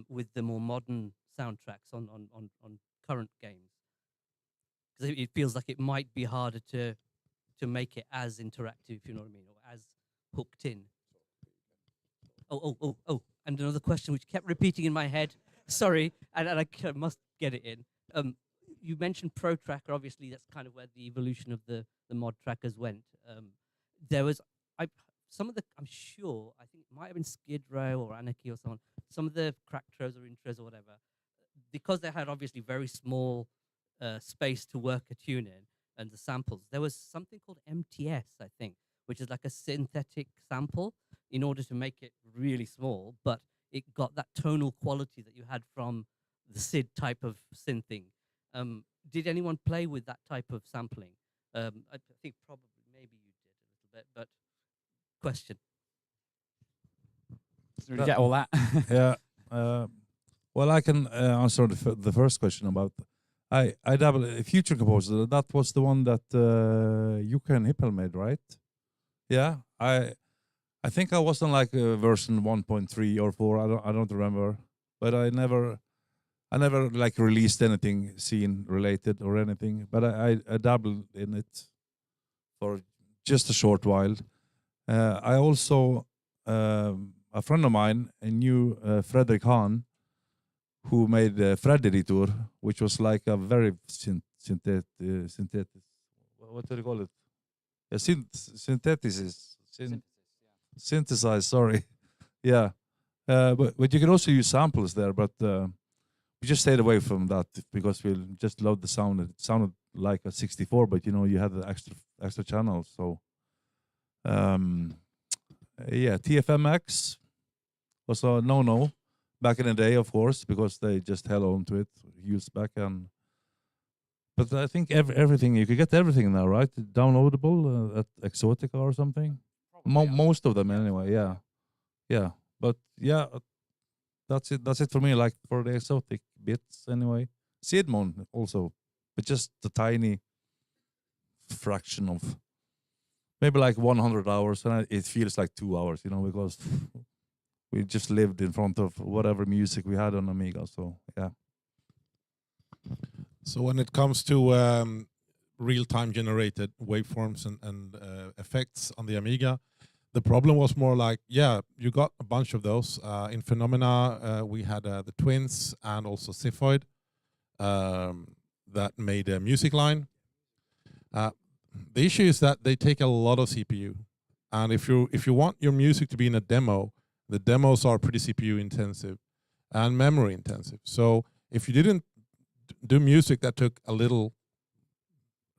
H: with the more modern soundtracks on current games? Because it feels like it might be harder to make it as interactive, if you know what I mean, or as hooked in. Oh, and another question which kept repeating in my head. Sorry, and I must get it in. You mentioned Pro Tracker. Obviously, that's kind of where the evolution of the mod trackers went. There was, some of the, I'm sure, I think it might have been Skid Row or Anarchy or so on, some of the crackers or intros or whatever, because they had obviously very small space to work a tune in and the samples, there was something called MTS, I think, which is like a synthetic sample in order to make it really small, but it got that tonal quality that you had from the SID type of synthing. Did anyone play with that type of sampling? I think probably maybe you did a little bit, but question.
D: Did you get all that?
F: Yeah. Well, I can answer the first question about. I double Future Composer. That was the one that Jukka and Hippel made, right? Yeah. I think I was on like version 1.3 or 4. I don't remember, but I never like released anything scene related or anything. But I dabbled in it for just a short while. I also a friend of mine knew Fredrik Hahn, who made Fred Editor, which was like a very synthetic. What do you call it? A synthesized. Sorry, yeah. But you can also use samples there, but we just stayed away from that because we just loved the sound. It sounded like a 64, but you know you had the extra channels. So yeah, TFMX was a no back in the day, of course, because they just held on to it years back. But I think everything you could get everything now, right? Downloadable at Exotica or something. Most of them anyway. Yeah. But yeah, that's it for me. Like for the exotic bits anyway. Sidmon also, but just a tiny fraction of maybe like 100 hours, and it feels like 2 hours, you know, because we just lived in front of whatever music we had on Amiga. So yeah.
E: So when it comes to real-time generated waveforms and effects on the Amiga, the problem was more like, yeah, you got a bunch of those. In Phenomena, we had the Twins and also Siphoid that made a music line. The issue is that they take a lot of CPU. And if you want your music to be in a demo, the demos are pretty CPU intensive and memory intensive. So if you didn't do music that took a little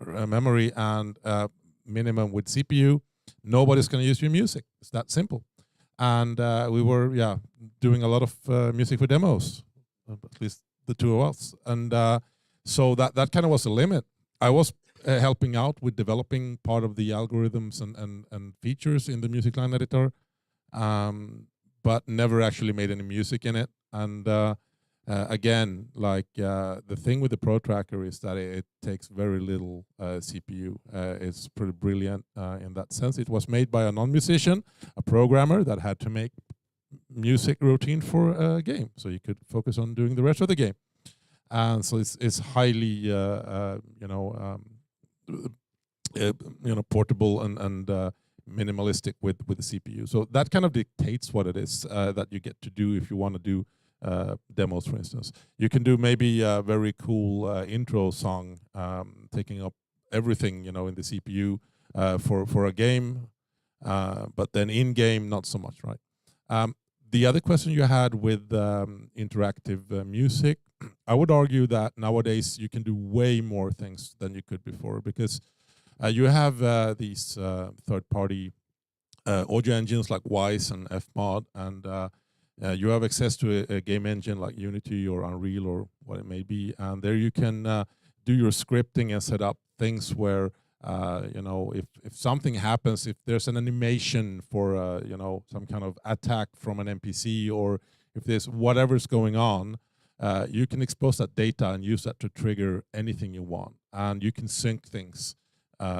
E: memory and minimum with CPU, nobody's going to use your music. It's that simple. And we were doing a lot of music for demos, at least the two of us. And so that kind of was the limit. I was helping out with developing part of the algorithms and features in the music line editor, but never actually made any music in it. And again, like the thing with the Pro Tracker is that it takes very little CPU. It's pretty brilliant in that sense. It was made by a non-musician, a programmer that had to make music routine for a game, so you could focus on doing the rest of the game. And so it's highly portable and minimalistic with the CPU. So that kind of dictates what it is that you get to do if you want to do demos, for instance. You can do maybe a very cool intro song, taking up everything in the CPU for a game, but then in game not so much, right? The other question you had with interactive music, I would argue that nowadays you can do way more things than you could before, because you have these third-party audio engines like Wise and Fmod, and you have access to a game engine like Unity or Unreal or what it may be, and there you can do your scripting and set up things where if something happens, if there's an animation for some kind of attack from an NPC, or if there's whatever's going on, you can expose that data and use that to trigger anything you want, and you can sync things.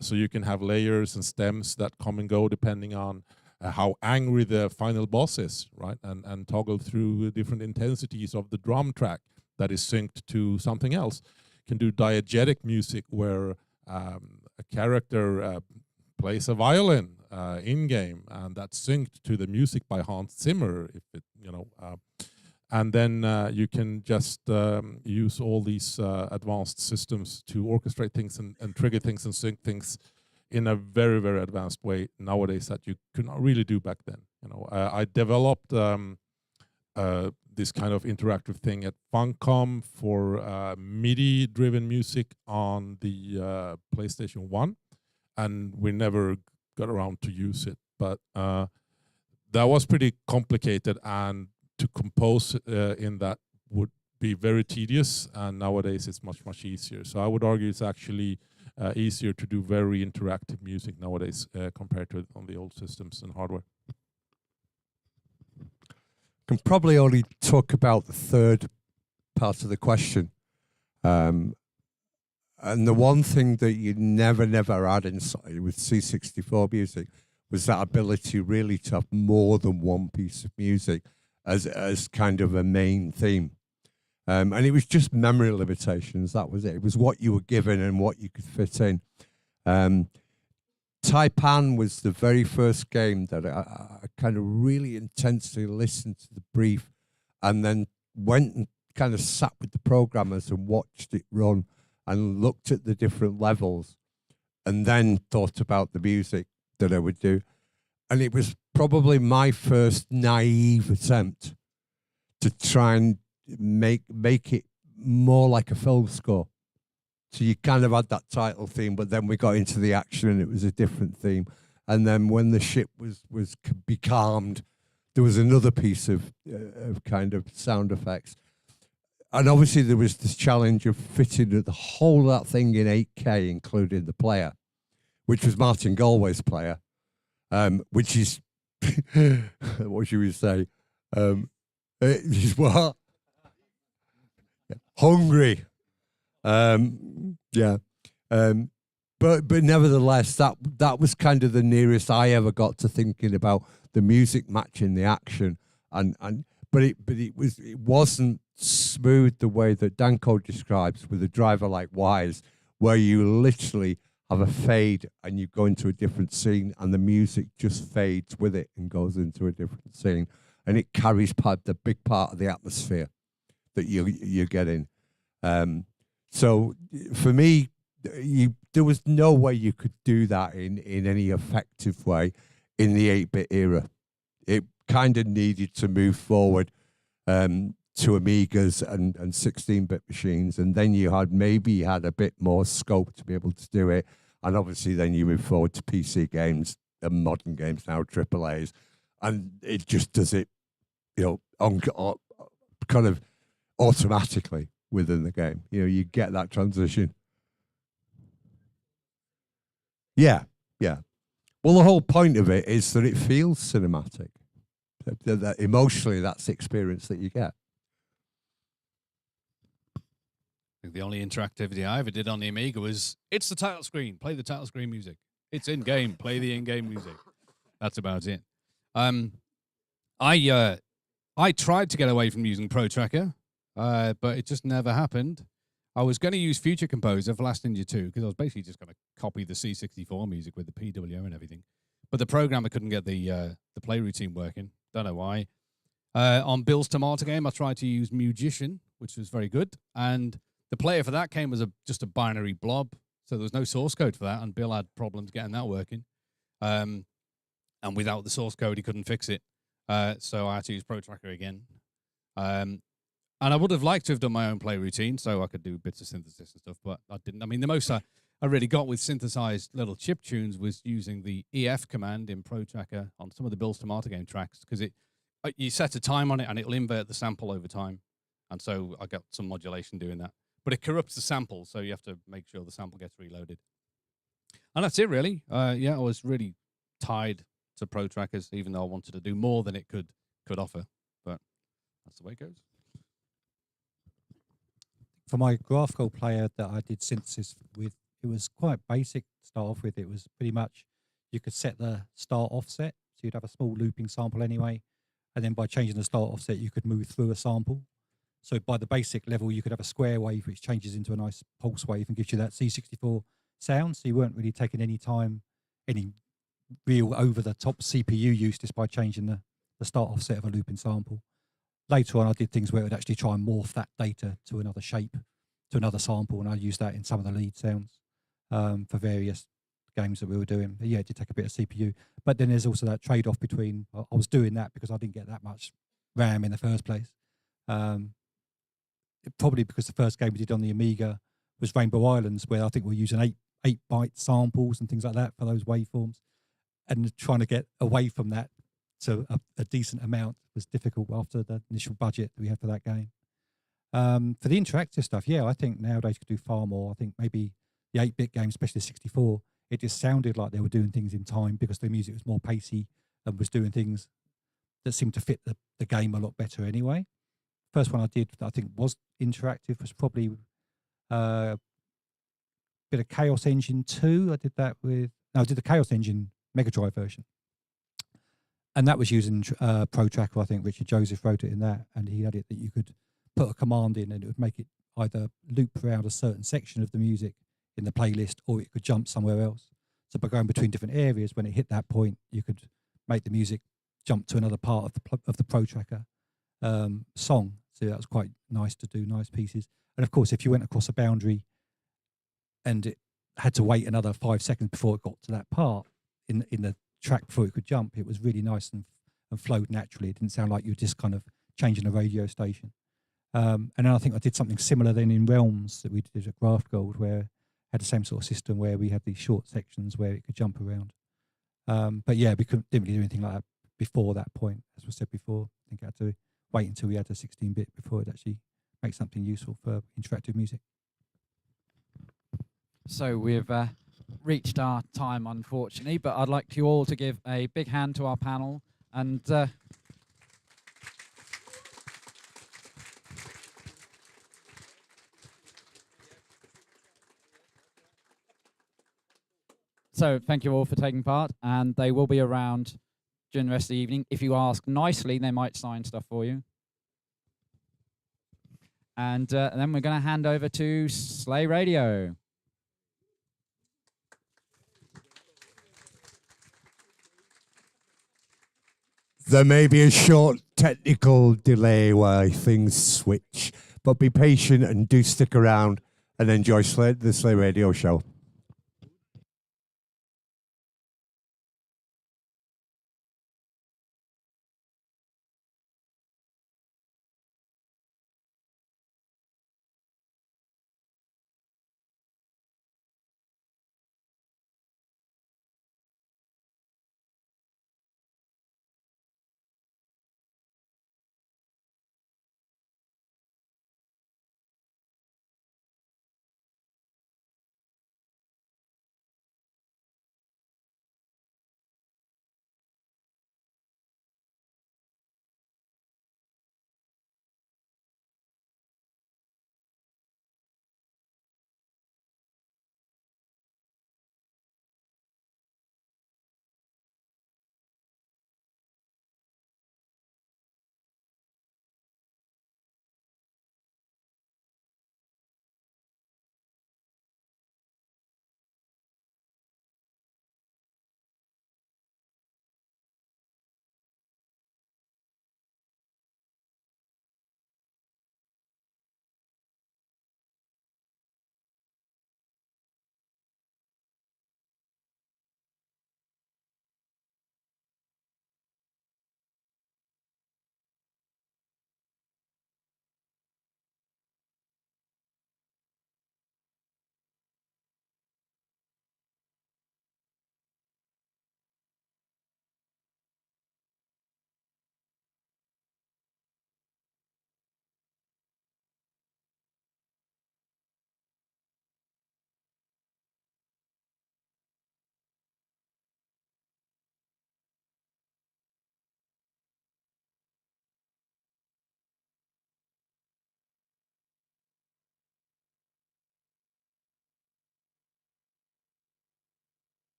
E: So you can have layers and stems that come and go depending on how angry the final boss is, right? And toggle through different intensities of the drum track that is synced to something else. You can do diegetic music where a character plays a violin in game, and that's synced to the music by Hans Zimmer. If it, and then you can just use all these advanced systems to orchestrate things and trigger things and sync things in a very, very advanced way nowadays that you could not really do back then. I developed this kind of interactive thing at Funcom for MIDI-driven music on the PlayStation 1, and we never got around to use it. But that was pretty complicated, and to compose in that would be very tedious, and nowadays it's much, much easier. So I would argue it's actually easier to do very interactive music nowadays compared to on the old systems and hardware.
C: Can probably only talk about the third part of the question. And the one thing that you never had inside with C64 music was that ability really to have more than one piece of music as kind of a main theme. And it was just memory limitations, that was it. It was what you were given and what you could fit in. Taipan was the very first game that I kind of really intensely listened to the brief and then went and kind of sat with the programmers and watched it run and looked at the different levels and then thought about the music that I would do. And it was probably my first naive attempt to try and make it more like a film score. So you kind of had that title theme, but then we got into the action and it was a different theme. And then when the ship was becalmed, there was another piece of kind of sound effects. And obviously there was this challenge of fitting the whole of that thing in 8K, including the player, which was Martin Galway's player, which is, what should we say? Is what? Hungry. But nevertheless, that was kind of the nearest I ever got to thinking about the music matching the action, but it wasn't smooth the way that Danko describes with a driver like Wise, where you literally have a fade and you go into a different scene and the music just fades with it and goes into a different scene, and it carries the big part of the atmosphere that you're getting. So for me, there was no way you could do that in any effective way. in the 8-bit era. It kind of needed to move forward to Amigas and 16-bit machines, and then you had a bit more scope to be able to do it. And obviously then you move forward to PC games and modern games now, AAAs, and it just does it, kind of automatically within the game. You get that transition. Yeah. Well, the whole point of it is that it feels cinematic. That emotionally, that's the experience that you get.
G: I think the only interactivity I ever did on the Amiga was, it's the title screen, play the title screen music. It's in-game, play the in-game music. That's about it. I tried to get away from using Pro Tracker, but it just never happened. I was going to use Future Composer for Last Ninja 2 because I was basically just going to copy the C64 music with the PWM and everything. But the programmer couldn't get the play routine working. Don't know why. On Bill's Tomato game, I tried to use Musician, which was very good. And the player for that came was just a binary blob. So there was no source code for that. And Bill had problems getting that working. And without the source code, he couldn't fix it. So I had to use Pro Tracker again. And I would have liked to have done my own play routine so I could do bits of synthesis and stuff, but I didn't. I mean, the most I really got with synthesized little chip tunes was using the EF command in Pro Tracker on some of the Bill's Tomato game tracks, because you set a time on it and it'll invert the sample over time. And so I got some modulation doing that. But it corrupts the sample, so you have to make sure the sample gets reloaded. And that's it, really. I was really tied to Pro Trackers, even though I wanted to do more than it could offer. But that's the way it goes.
A: For my graphical player that I did synthesis with, it was quite basic to start off with. It was pretty much, you could set the start offset, so you'd have a small looping sample anyway, and then by changing the start offset, you could move through a sample. So by the basic level, you could have a square wave which changes into a nice pulse wave and gives you that C64 sound, so you weren't really taking any real over-the-top CPU use just by changing the start offset of a looping sample. Later on, I did things where it would actually try and morph that data to another shape, to another sample, and I used that in some of the lead sounds for various games that we were doing. Yeah, it did take a bit of CPU. But then there's also that trade-off between, I was doing that because I didn't get that much RAM in the first place. Probably because the first game we did on the Amiga was Rainbow Islands, where I think we're using 8-byte samples and things like that for those waveforms. And trying to get away from that to a decent amount was difficult after the initial budget that we had for that game. For the interactive stuff, I think nowadays you could do far more. I think maybe the 8-bit games, especially the 64, it just sounded like they were doing things in time because the music was more pacey and was doing things that seemed to fit the game a lot better anyway. First one I did that I think was interactive was probably a bit of Chaos Engine 2. I did the Chaos Engine Mega Drive version. And that was using Pro Tracker. I think Richard Joseph wrote it in that, and he had it that you could put a command in and it would make it either loop around a certain section of the music in the playlist, or it could jump somewhere else. So by going between different areas, when it hit that point, you could make the music jump to another part of the Pro Tracker song. So that was quite nice to do, nice pieces. And of course, if you went across a boundary and it had to wait another 5 seconds before it got to that part in the track before it could jump, it was really nice and flowed naturally. It didn't sound like you were just kind of changing a radio station. And then I think I did something similar then in Realms that we did at Graph Gold, where I had the same sort of system where we had these short sections where it could jump around. But yeah, we didn't really do anything like that before that point. As we said before, I think I had to wait until we had a 16-bit before it actually make something useful for interactive music.
D: So we've reached our time, unfortunately, but I'd like you all to give a big hand to our panel. And so thank you all for taking part, and they will be around during the rest of the evening. If you ask nicely, they might sign stuff for you. And then we're going to hand over to Slay Radio.
C: There may be a short technical delay where things switch, but be patient and do stick around and enjoy the Slay Radio show.